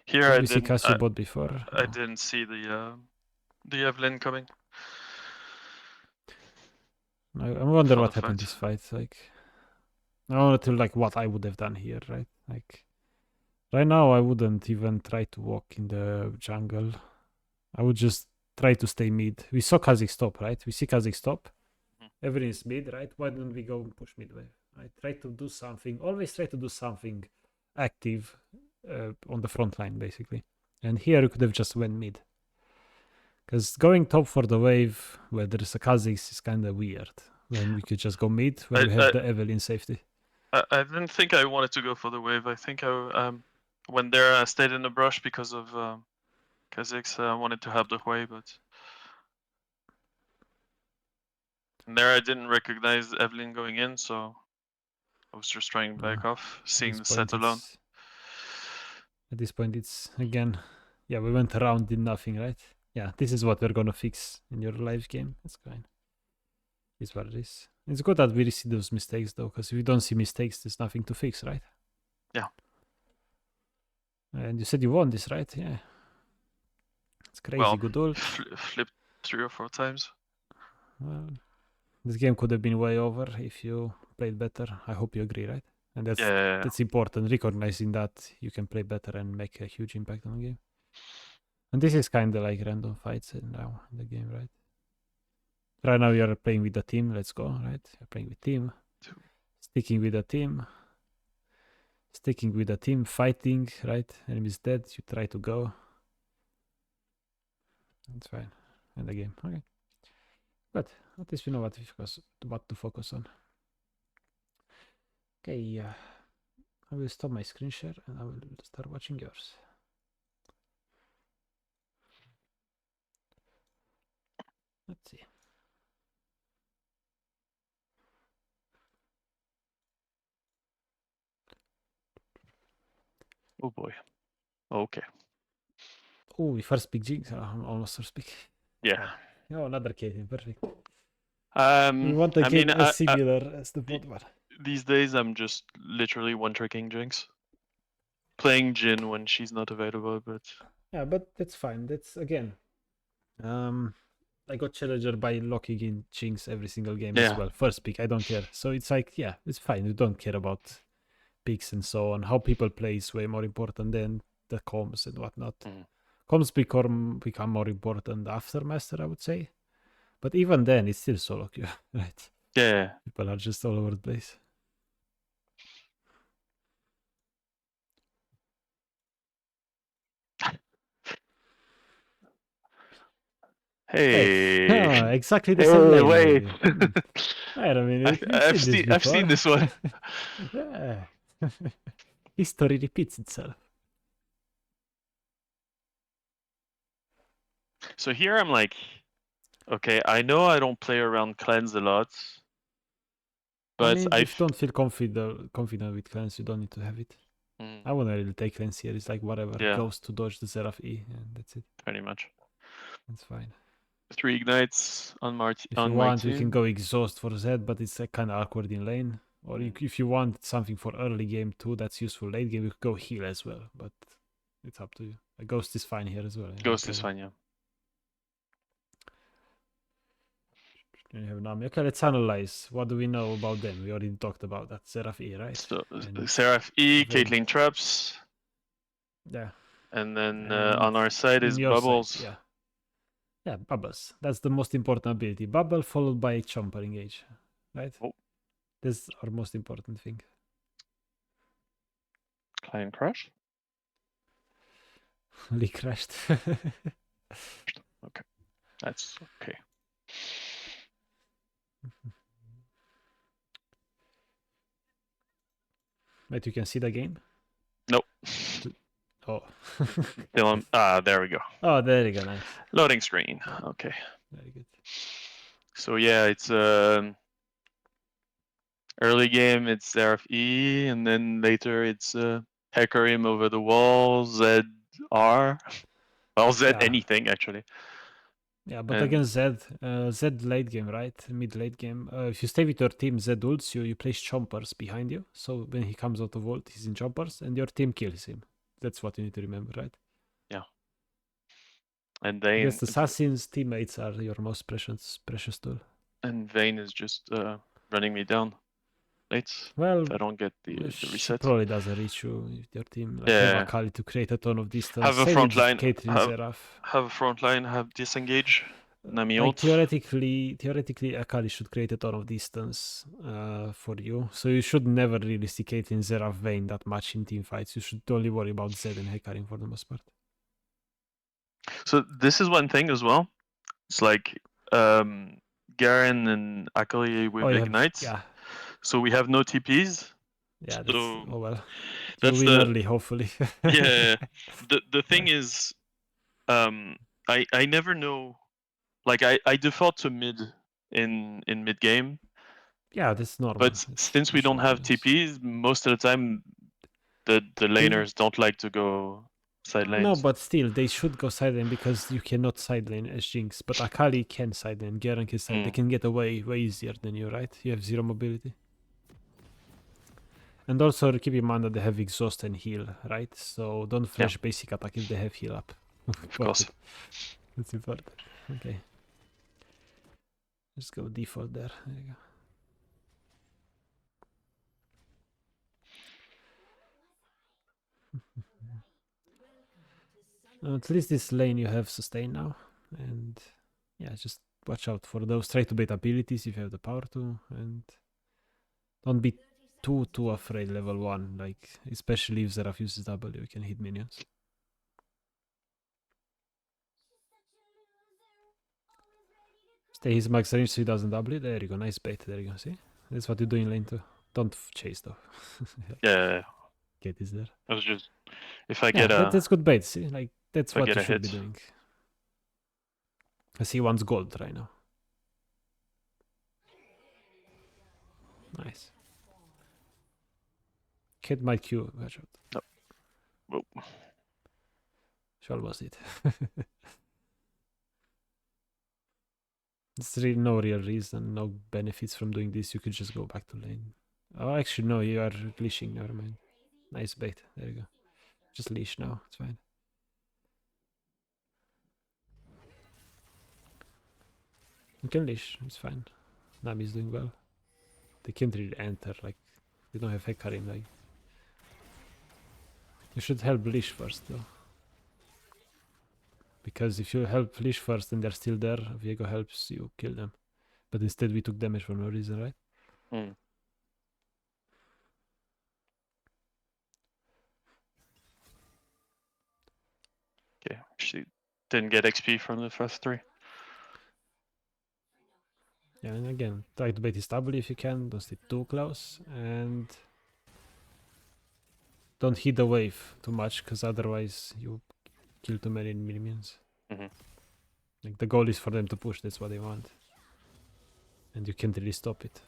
Here Did I we see didn't. Casio bot before? I No. didn't see the Evelyn coming. I wonder For what the happened fight. this fight. Like, I wanted to like what I would have done here, right? Like, right now I wouldn't even try to walk in the jungle. I would just try to stay mid. We saw Kazik stop, right? We see Kazik stop. Everything is mid, right? Why don't we go and push mid wave? I try to do something. Always try to do something active on the front line, basically. And here you could have just went mid. Because going top for the wave where there is a Kha'Zix is kind of weird. When we could just go mid where we have the Evelyn safety. I didn't think I wanted to go for the wave. I think I when there I stayed in the brush because of Kha'Zix. I wanted to have the Hui, but and there I didn't recognize Evelyn going in, so I was just trying to back off, seeing the set alone. At this point, it's again, yeah, we went around, did nothing, right? Yeah, this is what we're gonna fix in your live game. That's fine. It's what it is. It's good that we see those mistakes though, because if we don't see mistakes, there's nothing to fix, right? Yeah. And you said you won this, right? Yeah. It's crazy. Well, good ult. Flipped 3 or 4 times. Well, this game could have been way over if you played better. I hope you agree, right? And that's important, recognizing that you can play better and make a huge impact on the game. And this is kind of like random fights now in the game, right? Right now you're playing with the team. Let's go, right? You're playing with team. Sticking with the team. Sticking with the team, fighting, right? Enemy's dead. You try to go. That's fine. End the game. Okay. But at least we know what to focus on. Okay, I will stop my screen share and I will start watching yours. Let's see. Oh boy. Okay. Oh, we first pick Jinx. Almost first pick. Yeah. Oh, another Caitlyn. Perfect. We We want a game as similar as the bot one. These days, I'm just literally one-tricking Jinx. Playing Jhin when she's not available, but... Yeah, but that's fine. That's, again... I got challenger by locking in Jinx every single game as well. First pick, I don't care. So it's like, yeah, it's fine. You don't care about picks and so on. How people play is way more important than the comms and whatnot. Comms become more important after Master, I would say. But even then, it's still solo queue, right? Yeah. People are just all over the place. Hey. Oh, exactly the same lane. Wait. Wait a minute. I've seen this one. Yeah. History repeats itself. So here I'm like, okay, I know I don't play around clans a lot, but I mean, if you don't feel confident with clans, you don't need to have it. I wouldn't really take clans here. It's like whatever. Goes to dodge the Seraph E, and that's it. Pretty much. That's fine. 3 ignites on my team. If you want, you can go exhaust for Z, but it's kind of awkward in lane. Or if you want something for early game too, that's useful late game, you could go heal as well. But it's up to you. A Ghost is fine here as well. Ghost is fine, yeah. You have Nami. Okay, let's analyze. What do we know about them? We already talked about that. Seraph E, right? So Seraph E, Caitlyn traps. Yeah. And then on our side is Bubbles. Side, Yeah, bubbles. That's the most important ability. Bubble followed by chomper engage, right? Oh. That's our most important thing. Client crash. Lee crashed. Okay, that's okay. Wait, you can see the game? Nope. Oh. Still there we go. Oh, there you go. Nice. Loading screen. Okay. Very good. So yeah, it's early game. It's ZRF-E, and then later it's Hecarim over the wall, ZR. Well, Z Yeah. anything actually. Yeah, but And- against Z late game, right? Mid late game. If you stay with your team, Z ults you place chompers behind you. So when he comes out of ult, he's in chompers, and your team kills him. That's what you need to remember, right? And Vayne. Against assassins, teammates are your most precious tool. And Vayne is just running me down. Late. Well, I don't get the she reset. probably doesn't reach you with your team. Like Yeah. have Akali to create a ton of distance. Have a Same front with line, Caitlyn have- Seraph. Have a front line, have disengage. Nami Like ult. theoretically, Akali should create a ton of distance for you. So you should never really see Caitlyn Seraph Vayne that much in team fights. You should only worry about Zed and Hecarim for the most part. So this is one thing as well. It's like Garen and Akali with you have- ignites. yeah, So we have no TPs. yeah. That's, So oh well. that's You win the early, hopefully. yeah. The thing is, I never know. Like I default to mid in mid game, Yeah, that's normal. but It's since we don't have shenanigans. TPs, most of the time the laners don't like to go side lanes. No, but still, they should go side lane because you cannot side lane as Jinx. But Akali can side lane, Garen can side. They can get away way easier than you, right? You have zero mobility. And also keep in mind that they have exhaust and heal, right? So don't flash basic attack if they have heal up. Of course. That's important. Okay. Let's go default there. There you go. At least this lane you have sustain now. And yeah, just watch out for those. Try to bait abilities if you have the power to. And don't be too afraid level 1. Like, especially if Seraph uses W, you can hit minions. Stay his max range so he doesn't W. There you go. Nice bait. There you go. See? That's what you do in lane 2. Don't chase though. Yeah. Get is there. I was just if I get a that's good bait. See, like that's if I what get you a should be hit. doing. I see one's gold right now. Nice. Kid might Q. Watch out. Whoa. She almost did. There's really no real reason, no benefits from doing this. You could just go back to lane. Oh, actually, no, you are leashing. Never mind. Nice bait. There you go. Just leash now. It's fine. You can leash. It's fine. Nami's doing well. They can't really enter. Like, they don't have Hecarim. Like, you should help leash first, though. Because if you help leash first and they're still there, Viego helps you kill them. But instead, we took damage for no reason, right? Hmm. Okay, she didn't get XP from the first 3. Yeah, and again, try to bait his W if you can. Don't stay too close. And don't hit the wave too much, because otherwise you kill too many minions. Mhm. Like, the goal is for them to push. That's what they want. And you can't really stop it.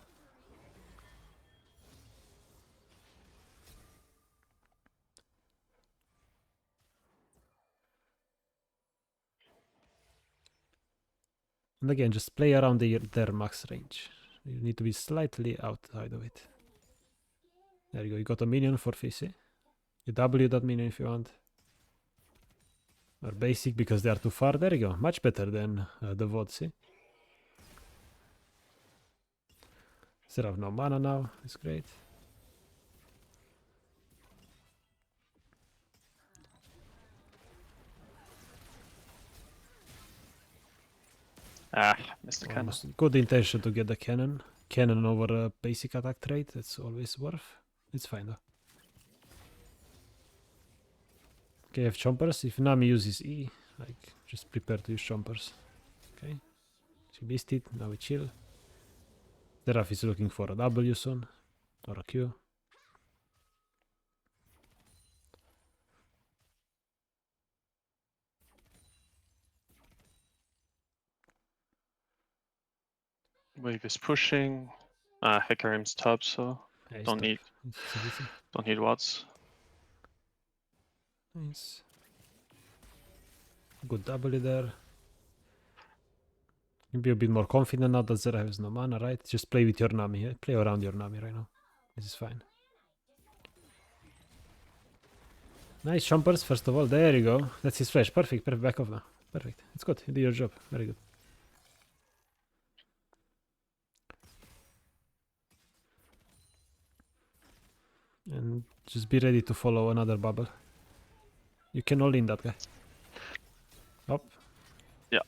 And again, just play around their max range. You need to be slightly outside of it. There you go. You got a minion for Fizzy. You W that minion if you want. Or basic because they are too far. There you go. Much better than the VOD, see? Instead of no mana now. It's great. Ah, missed the cannon. Almost good intention to get the cannon. Cannon over a basic attack trait. That's always worth. It's fine though. Okay, I have chompers. If Nami uses E, like just prepare to use chompers. Okay. She missed it. Now we chill. Seraph is looking for a W soon. Or a Q. Wave is pushing. Hecarim's top, so Yeah, he's don't top. need It's easy. don't need watts. Nice. Good W there. You'll be a bit more confident now that Zera has no mana, right? Just play with your Nami. Yeah? Play around your Nami right now. This is fine. Nice chompers, first of all. There you go. That's his flash. Perfect. Perfect. Back off now. Perfect. It's good. You did your job. Very good. And just be ready to follow another bubble. You can all in that guy. Up. Yeah.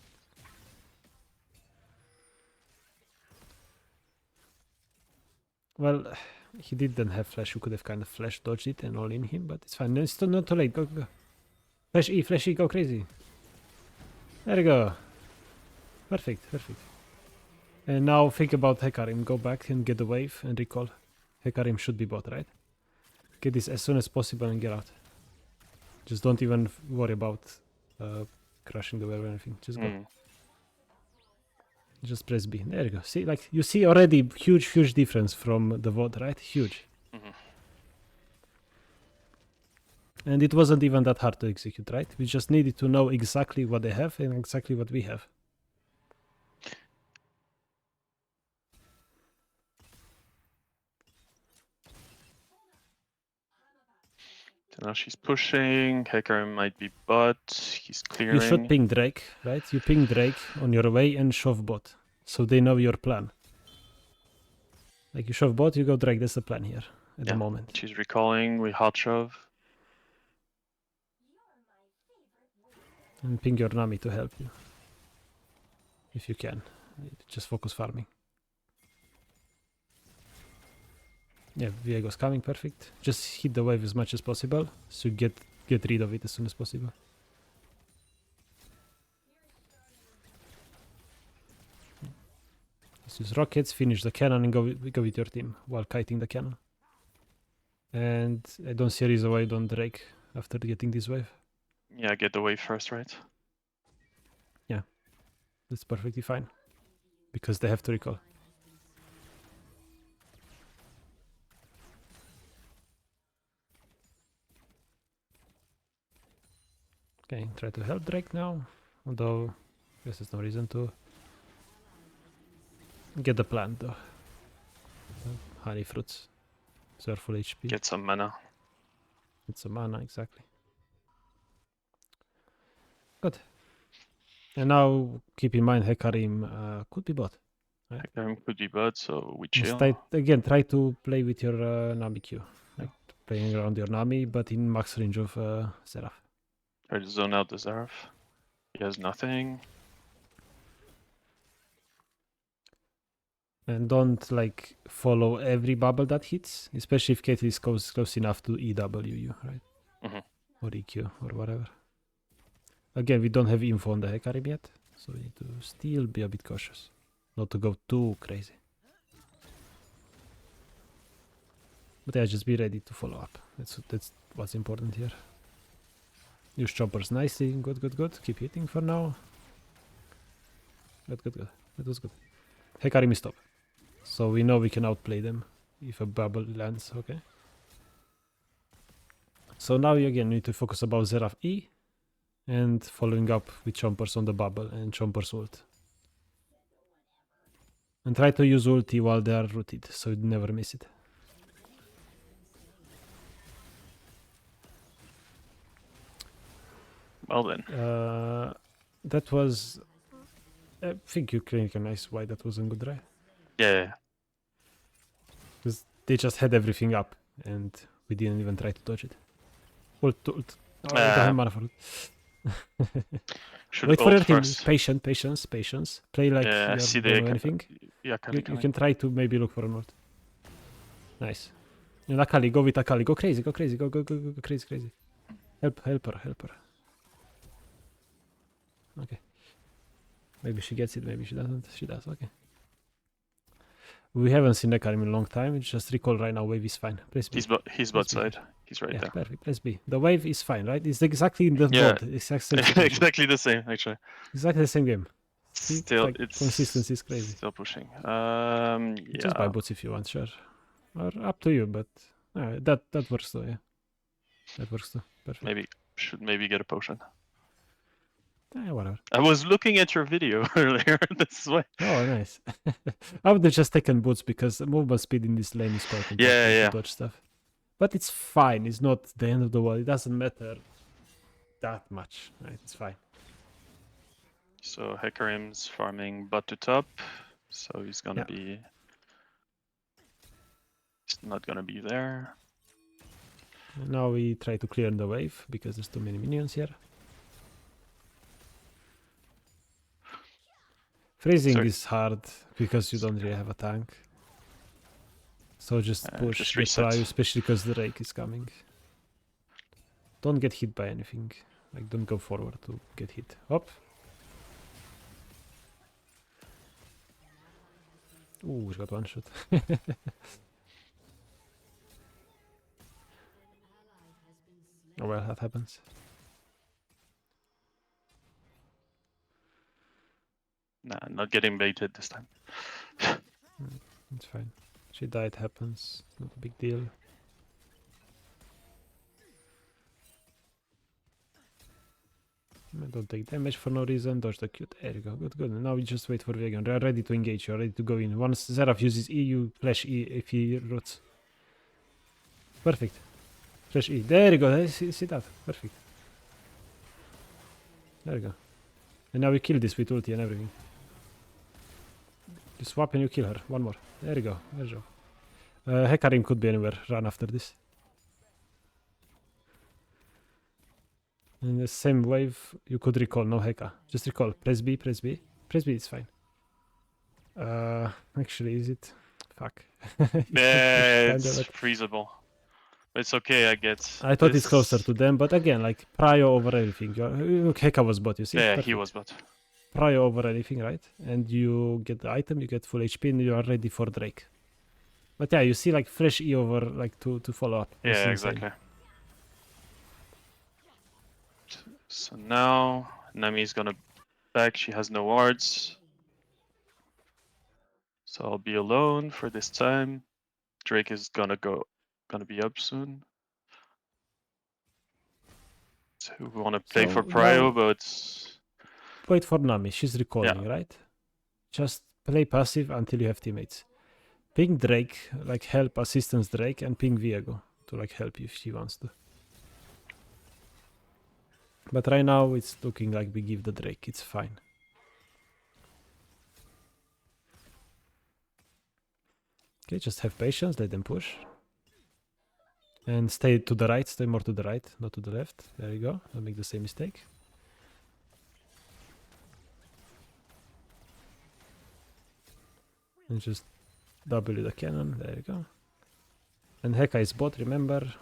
Well, he didn't have flash. You could have kind of flash dodged it and all in him, but it's fine. It's still not too late. Go, go. Flash E, go crazy. There you go. Perfect, perfect. And now think about Hecarim. Go back and get the wave and recall. Hecarim should be bot, right? Get this as soon as possible and get out. Just don't even worry about crushing the wave or anything. Just go. Just press B. There you go. See, like you see already huge difference from the VOD, right? Huge. And it wasn't even that hard to execute, right? We just needed to know exactly what they have and exactly what we have. So now she's pushing. Hecarim might be bot. He's clearing. You should ping Drake, right? You ping Drake on your way and shove bot. So they know your plan. Like you shove bot, you go Drake. That's the plan here at the moment. She's recalling. We hot shove. And ping your Nami to help you. If you can. Just focus farming. Yeah, Viego's coming, perfect. Just hit the wave as much as possible. So get rid of it as soon as possible. Let's use rockets, finish the cannon and go with your team while kiting the cannon. And I don't see a reason why I don't Drake after getting this wave. Yeah, get the wave first, right? Yeah, that's perfectly fine. Because they have to recall. Okay, try to help Drake now. Although, I guess there's no reason to. Get the plant though. Honey fruits. So full HP. Get some mana. It's a mana, exactly. Good. And now keep in mind Hecarim could be bot. Hecarim could be bot, so we chill. Try to play with your Nami Q. Like playing around your Nami, but in max range of Seraph. Try to zone out the Seraph. He has nothing. And don't like follow every bubble that hits, especially if Katie is close enough to EW, right? Or EQ or whatever. Again, we don't have info on the Hecarim yet, so we need to still be a bit cautious, not to go too crazy. But yeah, just be ready to follow up. That's what's important here. Use choppers nicely. Good. Keep hitting for now. Good. That was good. Hecarim is top. So we know we can outplay them if a bubble lands, okay? So now you again need to focus about Seraph E and following up with chompers on the bubble and chompers ult. And try to use ulti while they are rooted, so you never miss it. Well then. That was... I think you can recognize why that wasn't good, right? Yeah. Because they just had everything up and we didn't even try to dodge it. Ult. Oh, I don't have mana for it. Should Wait for ult your team. first. Patience. Play like Yeah, you see don't the know anything. Yeah, You coming. can try to maybe look for an ult. Nice. And Akali, go with Akali. Go crazy. Go crazy. Help her. Okay. Maybe she gets it, maybe she doesn't. She does, okay. We haven't seen Akali in a long time. Just recall right now, wave is fine. Press B. He's bot side. He's right Yeah, there. perfect. Press B. The wave is fine, right? It's exactly in the Yeah. VOD. It's exactly, Exactly the same, actually. exactly the same game. See, Still, like, it's consistency is crazy. Still pushing. Just buy Yeah. boots if you want, sure. Or up to you, but that works though, yeah. That works too. Perfect. Should maybe get a potion. Whatever. I was looking at your video earlier. That's why. Oh, nice. I would have just taken boots because movement speed in this lane is quite important Yeah. to dodge stuff. But it's fine. It's not the end of the world. It doesn't matter that much. Right? It's fine. So AQIRYS farming bot to top. So he's gonna be. He's not gonna be there. And now we try to clear the wave because there's too many minions here. Freezing is hard because you don't really have a tank. So just push, just get reset. Ryu, especially because the rake is coming. Don't get hit by anything. Like, don't go forward to get hit. Hop. Ooh, we got one shot. Oh well, that happens. Nah, not getting baited this time. It's fine. She died, happens. Not a big deal. Don't take damage for no reason. Dodge the Q. There you go. Good. Now we just wait for Vegan. They are ready to engage. You're ready to go in. Once Seraph uses E, you flash E if he roots. Perfect. Flash E. There you go. See that? Perfect. There you go. And now we kill this with ulti and everything. You swap and you kill her. One more. There you go. There you go. Hecarim could be anywhere. Run after this. In the same wave, you could recall. No Heka. Just recall. Press B. Press B, it's fine. Actually, is it? Fuck. Yeah, it's freezable. It's okay, I get. I thought it's closer to them, but again, like, prio over everything. Look, Heka was bot, you see? Yeah, Perfect. he was bot. Prio over everything, right? And you get the item, you get full HP, and you are ready for Drake. But yeah, you see, like, fresh E over, like, to follow up. It's Yeah, insane. exactly. So now Nami's gonna back. She has no wards. So I'll be alone for this time. Drake is gonna be up soon. So we want to play for prio, but wait for Nami. She's recalling, right? Just play passive until you have teammates. Ping Drake, like help assistance Drake, and ping Viego to like help you if she wants to. But right now it's looking like we give the Drake. It's fine. Okay, just have patience. Let them push. And stay to the right. Stay more to the right, not to the left. There you go. Don't make the same mistake. And just W the cannon. There you go. And Heka is bot, remember.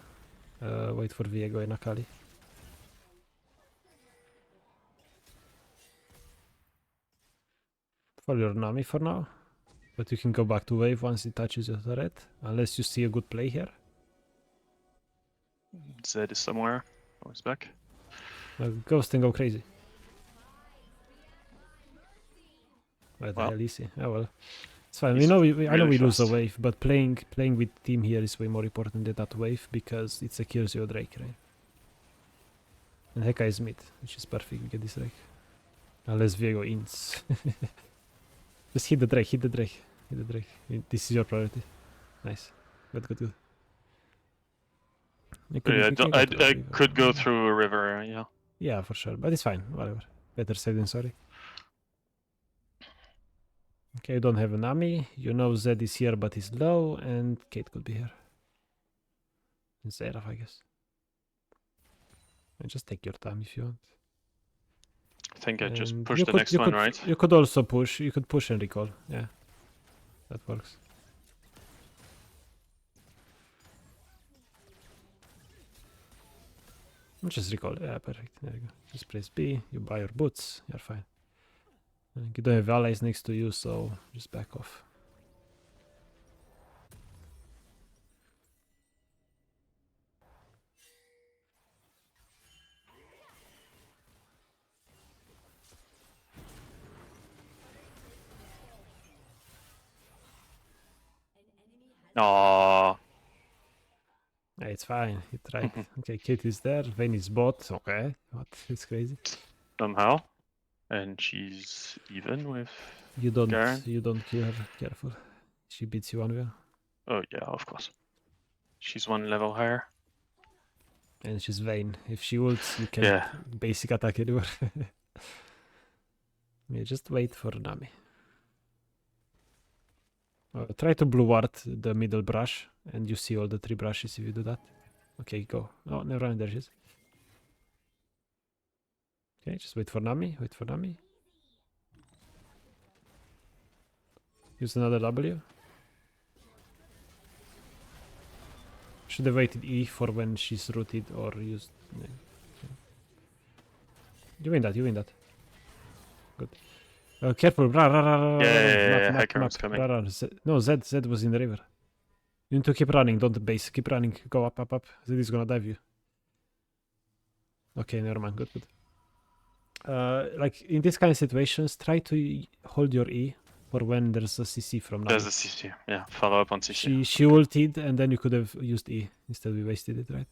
Wait for Viego and Akali. Follow your Nami for now. But you can go back to wave once it touches your turret. Unless you see a good play here. Zed is somewhere. Oh, he's back. Ghost and go crazy. Where the hell is he? Oh well. It's fine. He's I know really we lose a fast. wave, but playing with team here is way more important than that wave because it secures your Drake, right? And Heka is mid, which is perfect. We get this Drake. Unless Viego ints. Just hit the Drake, hit the Drake. This is your priority. Nice. Good. I could go through a river, yeah. Yeah, for sure. But it's fine. Whatever. Better safe than sorry. Okay, you don't have a Nami. You know Zed is here, but he's low. And Kate could be here. And Seraph, I guess. And just take your time if you want. I think I just And push you the could, next you one, could, right? You could also push. You could push and recall. Yeah, that works. Just recall. Yeah, perfect. There you go. Just press B. You buy your boots. You're fine. You don't have allies next to you, so just back off. Aww. Yeah, it's fine. He tried. Okay, Kate is there. Vayne is bot. Okay, what? It's crazy. Somehow. And she's even with You don't. Garen. You don't kill her. Careful. She beats you 1v1. Oh yeah, of course. She's one level higher. And she's Vayne. If she ults, you can Yeah. basic attack anywhere. Yeah, just wait for Nami. Try to blue ward the middle brush, and you see all the 3 brushes if you do that. Okay, go. Oh, never mind, there she is. Okay, just wait for Nami. Wait for Nami. Use another W. Should have waited E for when she's rooted or used. Yeah. You win that, you win that. Good. Careful, Yeah, map, Hecarim's coming. No, Z was in the river. You need to keep running, don't base. Keep running. Go up. Z is gonna dive you. Okay, never mind. Good. Like in these kind of situations, try to hold your E for when there's a CC from Nami. There's a CC. Yeah, follow up on CC. She ulted and then you could have used E. Instead we wasted it, right?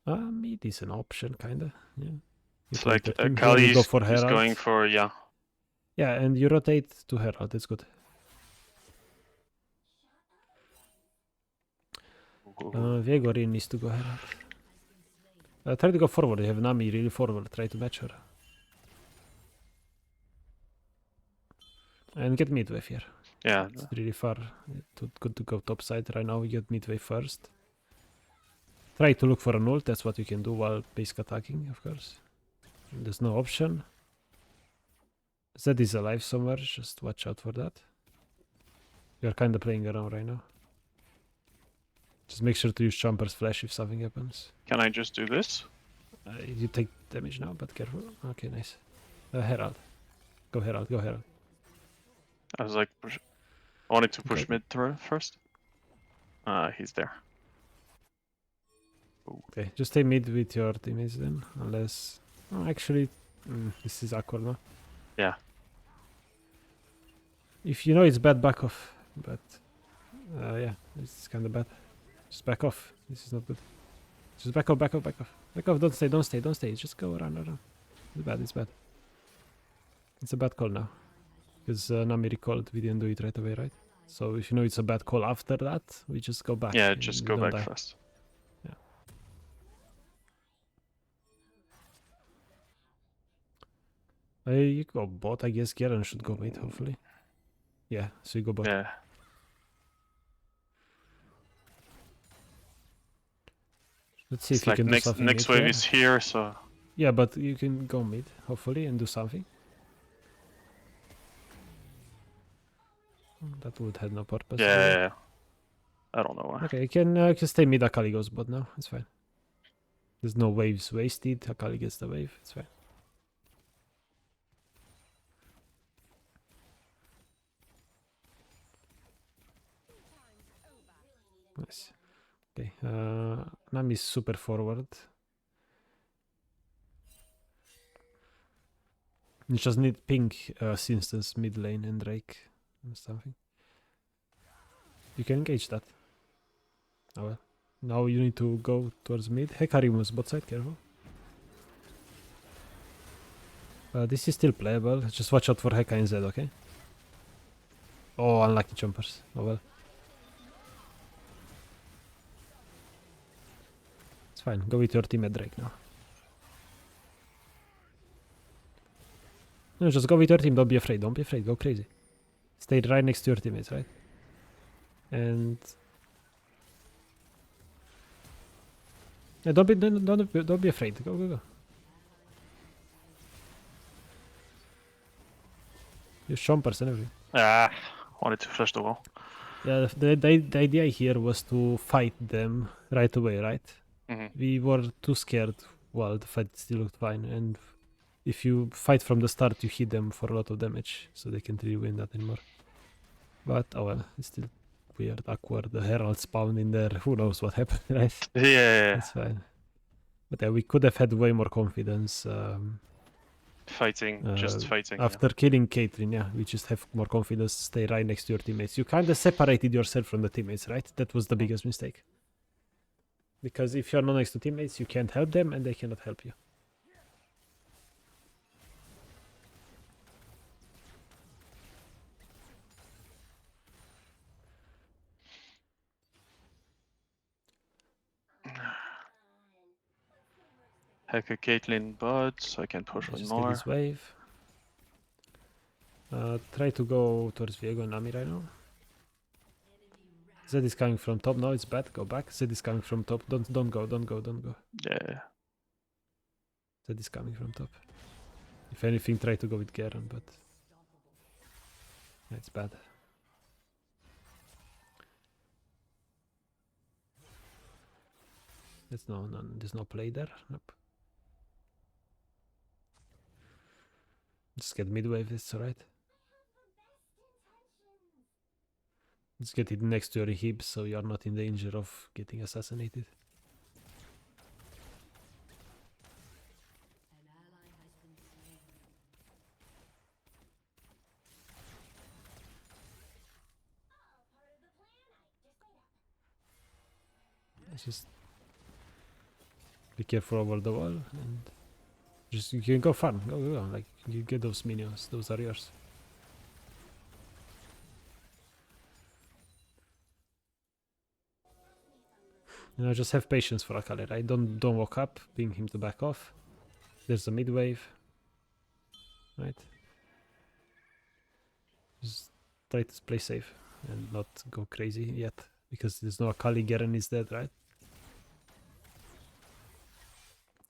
Mid is an option, kinda. Yeah. It's like Kali go for is Herald. going for, yeah. Yeah, and you rotate to Herald. That's good. Viegorin needs to go Herald. Try to go forward. You have Nami really forward. Try to match her. And get midway here. Yeah. It's really far. Good to go top side right now. You get midway first. Try to look for an ult. That's what you can do while basic attacking, of course. There's no option. Zed is alive somewhere. Just watch out for that. You're kind of playing around right now. Just make sure to use Jumper's flash if something happens. Can I just do this? You take damage now, but careful. Okay, nice. Herald. Go Herald, go Herald. I was like, I wanted to push Okay. mid through first. He's there. Okay, just stay mid with your teammates then, unless... Oh, actually, this is awkward, no? Yeah. If you know it's bad, back off. But, yeah, it's kind of bad. Just back off. This is not good. Just back off. Back off, don't stay. Just go run. It's bad. It's a bad call now. Because Nami recalled, we didn't do it right away, right? So if you know it's a bad call after that, we just go back. Yeah, and just we go don't back die. first. You go bot, I guess. Garen should go mid, hopefully. Yeah, so you go bot. Yeah. Let's see It's if you like can do something next mid wave here. is here, so Yeah, but you can go mid, hopefully, and do something. That would have no purpose. really. yeah. I don't know why. Okay, you can stay mid. Akali goes bot now. It's fine. There's no waves wasted. Akali gets the wave. It's fine. Nice. Okay. Nami is super forward. You just need pink Sinstance mid lane and Drake and something. You can engage that. Oh well. Now you need to go towards mid. Hecarim's bot side, careful. This is still playable. Just watch out for Heka and Zed, okay? Oh, unlucky jumpers. Oh well. It's fine. Go with your team at Drake now. No, just go with your team. Don't be afraid. Don't be afraid. Go crazy. Stay right next to your teammates, right? And Yeah, don't be afraid. Go, go, go. Use chompers and everything. Ah, wanted to flash the wall. Yeah, the idea here was to fight them right away, right? Hmm. We were too scared while the fight still looked fine, and if you fight from the start, you hit them for a lot of damage, so they can't really win that anymore. But oh well, it's still weird, awkward. The herald spawned in there. Who knows what happened, right? Yeah, That's fine. But yeah, we could have had way more confidence. fighting, just fighting. Yeah. After killing Caitlyn, yeah, we just have more confidence, stay right next to your teammates. You kind of separated yourself from the teammates, right? That was the biggest mistake. Because if you're not next to teammates, you can't help them and they cannot help you. Hack a Caitlyn bot, so I can push one Just get more. this wave. Try to go towards Viego and Nami right now. Zed is coming from top. No, it's bad. Go back. Zed is coming from top. Don't go. Yeah. Zed is coming from top. If anything, try to go with Garen, but yeah, it's bad. There's no play there. Nope. Just get mid wave. It's alright. Just get it next to your hip so you're not in danger of getting assassinated. Just be careful over the wall and just you can go farm. Go. Like you get those minions. Those are yours. You know, just have patience for Akali, right? Don't walk up, ping him to back off. There's a mid wave. Right? Just try to play safe and not go crazy yet. Because there's no Akali, Garen is dead, right?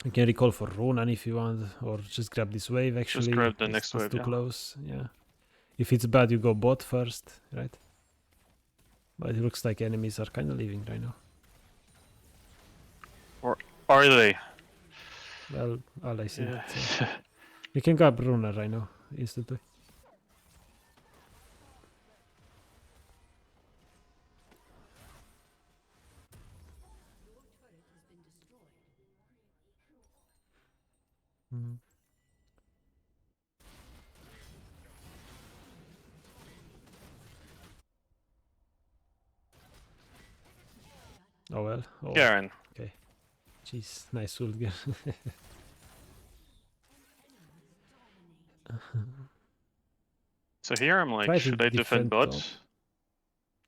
You can recall for Ronan if you want, or just grab this wave actually. Just grab the next wave, It's too yeah. close, yeah. If it's bad, you go bot first, right? But it looks like enemies are kind of leaving right now. Are they? Well, all I see. Yeah. So. You can grab Runa right now, instantly. Mm. Oh well. Oh, Garen. jeez, nice ult. So here I'm like, Try to should I defend bot?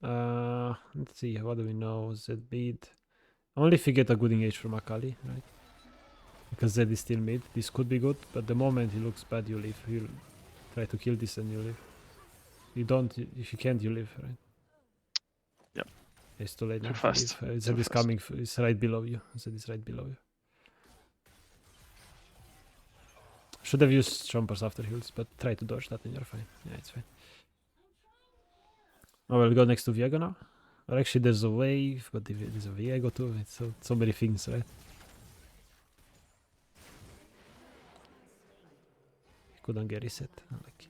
Let's see. What do we know? Zed mid. Only if you get a good engage from Akali, right? Because Zed is still mid. This could be good, but the moment he looks bad, you leave. You try to kill this and you leave. You don't. If you can't, you leave, right? Yep. It's too late Too now to fast. leave. Too Zed is fast. coming. It's right below you. Zed is right below you. Should have used Chompers after heals, but try to dodge that and you're fine. Yeah, it's fine. Oh, we'll go next to Viego now. Or actually, there's a wave, but there's a Viego too. It's so many things, right? Couldn't get reset. Like.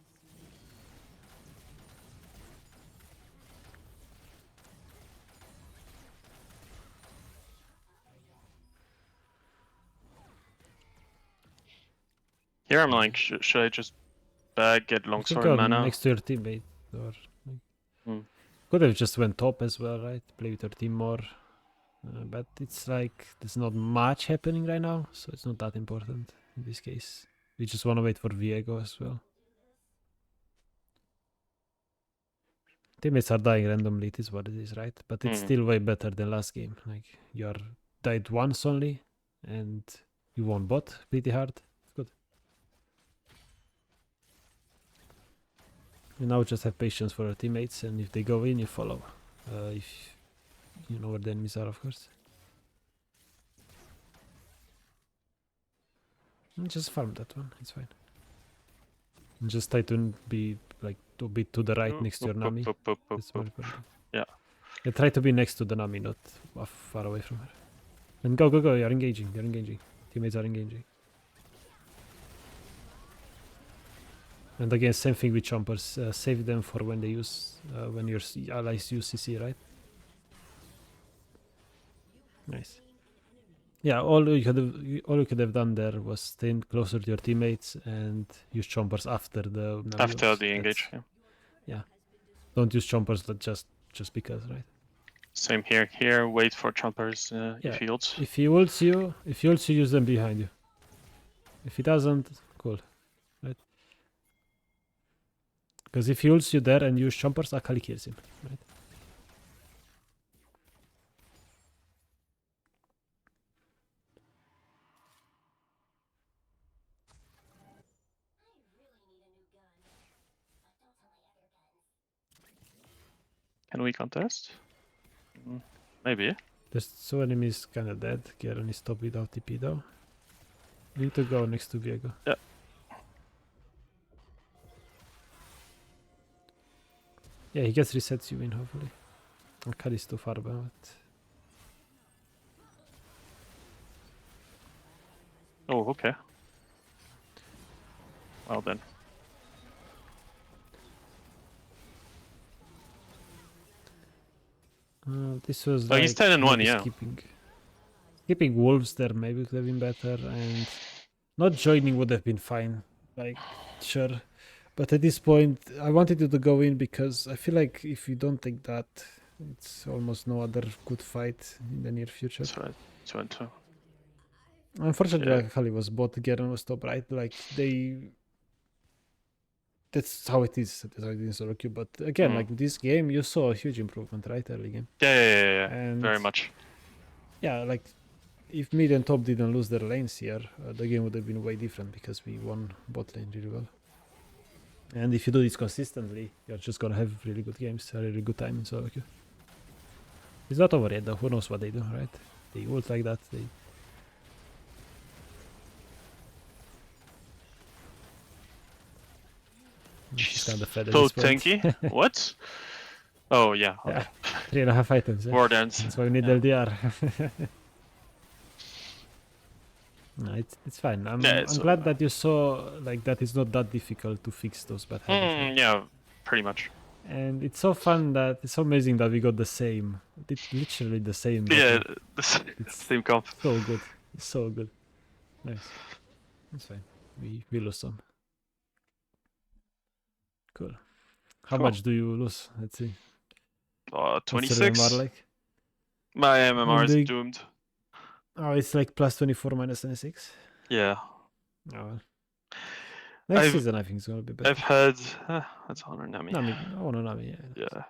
Here I'm like, should I just back, get You longsword can go mana? next to your teammate, or Hmm. could have just went top as well, right? Play with your team more. But it's like there's not much happening right now, so it's not that important in this case. We just want to wait for Viego as well. Teammates are dying randomly, it is what it is, right? But it's still way better than last game. Like, you're died once only, and you won bot pretty hard. It's good. You now just have patience for your teammates, and if they go in, you follow. If you know where the enemies are, of course. Just farm that one. It's fine. And just try to be like a bit to the right next to your Nami. That's more important. Yeah. Yeah, try to be next to the Nami, not far away from her. And go, go, go. You're engaging. You're engaging. Teammates are engaging. And again, same thing with chompers. Save them for when they use, when your allies use CC, right? Nice. Yeah, all you could have done there was stay closer to your teammates and use chompers after the Nami After ults. the engage. That's- Yeah. Don't use chompers just because, right? Same here. Here, wait for chompers Yeah. if he ults. If he ults you, use them behind you. If he doesn't, cool, right? Because if he ults you there and use chompers, Akali kills him, right? Can we contest? Maybe. There's so enemies kinda dead. Garen is top without TP though. You need to go next to Viego. Yeah. Yeah, he gets resets you in hopefully. Akali's too far but Oh, okay. Well then. this was Oh, he's 10 and 1, maybe yeah. Keeping wolves there maybe could have been better, and not joining would have been fine. Like, sure. But at this point, I wanted you to go in because I feel like if you don't take that, it's almost no other good fight in the near future. That's right. 2 and 2. Unfortunately, Yeah. Akali was bot, Garen was top, right? Like, that's how it is. That's how it is in solo queue. But again, like this game, you saw a huge improvement, right? Early game. Yeah. And Very much. yeah, like if mid and top didn't lose their lanes here, the game would have been way different because we won bot lane really well. And if you do this consistently, you're just gonna have really good games, a really good time in solo queue. It's not over yet though. Who knows what they do, right? They ult like that. She's kind of fed at So this point. tanky. What? Oh yeah. Yeah, 3.5 items. Yeah. War dance. That's why we need Yeah. LDR. No, it's fine. I'm it's glad that you saw like that it's not that difficult to fix those bad habits. Right? Yeah, pretty much. And it's so fun that it's so amazing that we got the same, literally the same. Yeah, button. the same comp. So good, so good. Nice. It's fine. We lose some. Cool. How Cool. much do you lose? Let's see. What's your 26. MMR like? My MMR is doing- doomed. Oh, it's like plus 24 minus 26. Yeah. Oh well. Next I've- season, I think it's gonna be better. I've had. That's Honor Nami. Nami. Oh no, Nami. Yeah. Yeah.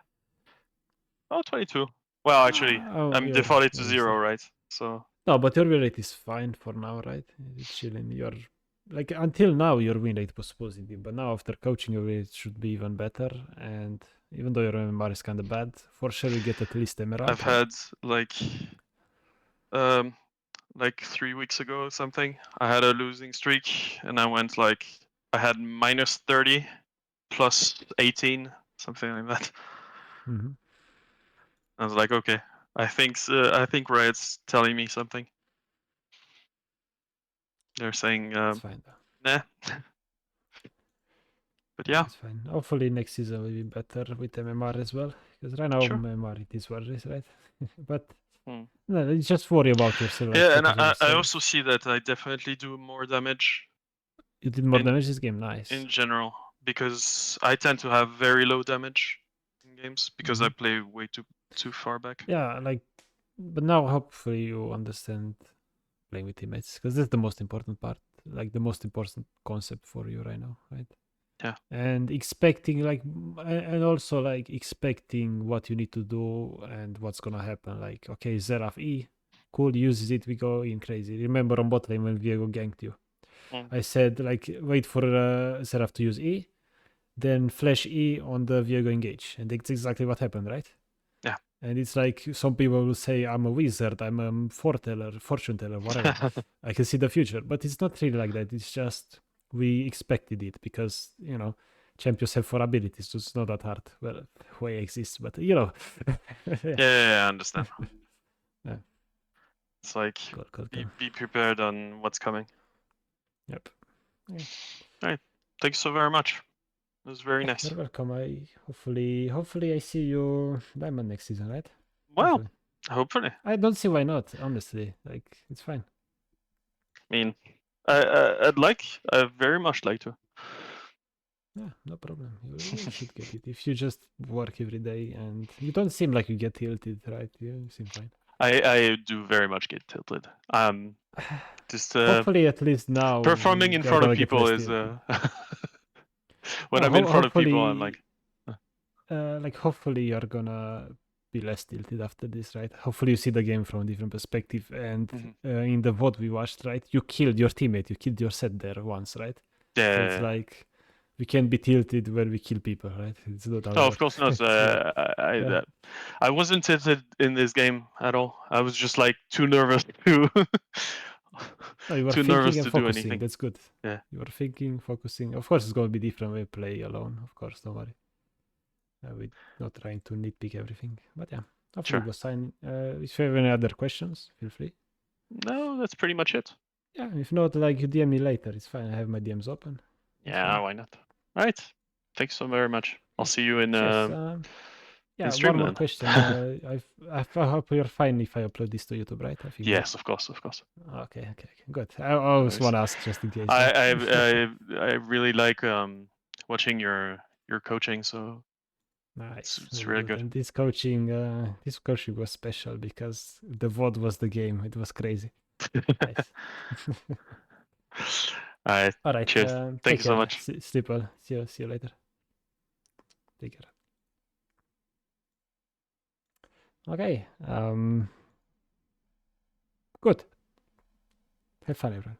Oh, 22. Well, actually, I'm you're- defaulted to you're 0, right? So. No, but your win rate is fine for now, right? It's chilling. You're like until now your win rate was positive, but now after coaching your win rate should be even better. And even though your MMR is kind of bad, for sure you get at least Emerald. I've had like 3 weeks ago or something. I had a losing streak, and I went like I had minus 30, plus 18, something like that. Mhm. I was like, okay, I think Riot's telling me something. They're saying, It's fine though. nah. But yeah, It's fine. Hopefully next season will be better with MMR as well, because right now Sure. MMR it is what it is, right? But Hmm. no, you just worry about yourself. yeah, and focus on I yourself. also see that I definitely do more damage You did more in- damage this game. Nice. in general because I tend to have very low damage in games because I play way too far back. Yeah, like, but now hopefully you understand playing with teammates, because that's the most important part, like the most important concept for you right now, right? Yeah. And expecting and also like expecting what you need to do and what's gonna happen. Like, okay, Seraph E, cool, uses it, we go in crazy. Remember on bot lane when Viego ganked you? I said like wait for Seraph to use E, then flash E on the Viego engage, and that's exactly what happened, right? Yeah. And it's like some people will say, I'm a wizard, I'm a fortune teller, whatever. I can see the future. But it's not really like that. It's just we expected it because, you know, champions have 4 abilities, so it's not that hard. Well, way exists, but you know. Yeah, I understand. Yeah. It's like Cool. be prepared on what's coming. Yep. Yeah. All right. Thanks so very much. It was very nice. You're welcome. Hopefully I see you Diamond next season, right? Well, hopefully. I don't see why not, honestly. Like, it's fine. I mean, I'd very much like to. Yeah, no problem. You should get it. If you just work every day and you don't seem like you get tilted, right? You seem fine. I do very much get tilted. Just Hopefully at least now performing in you're front of gonna get people less is tilted. when No, I'm in front of people, I'm like, like hopefully you're gonna be less tilted after this, right? Hopefully you see the game from a different perspective. And in the VOD we watched, right? You killed your teammate, you killed your set there once, right? yeah. So it's like we can't be tilted when we kill people, right? It's not how it Oh, of works. course not. Yeah. I wasn't tilted in this game at all. I was just like too nervous to No, you were too thinking nervous and to do focusing. anything. That's good. Yeah. You were thinking, focusing. Of course, it's going to be different when you play alone. Of course, don't worry. We're not trying to nitpick everything. But yeah, hopefully it was fine. If you have any other questions, feel free. No, that's pretty much it. Yeah, if not, like you DM me later. It's fine. I have my DMs open. It's Yeah, fine. why not? All right. Thanks so very much. I'll see you in yeah, stream one more then. question. I hope you're fine if I upload this to YouTube, right? I think. Yes, of course. Okay, good. I always want to ask just in case. I really like watching your coaching, so Nice. it's really good. And this coaching was special because the VOD was the game. It was crazy. Nice. All right. Cheers. Thank Take you care. so much. Sleep well. See you later. Take care. Okay. Good. Have fun, everyone.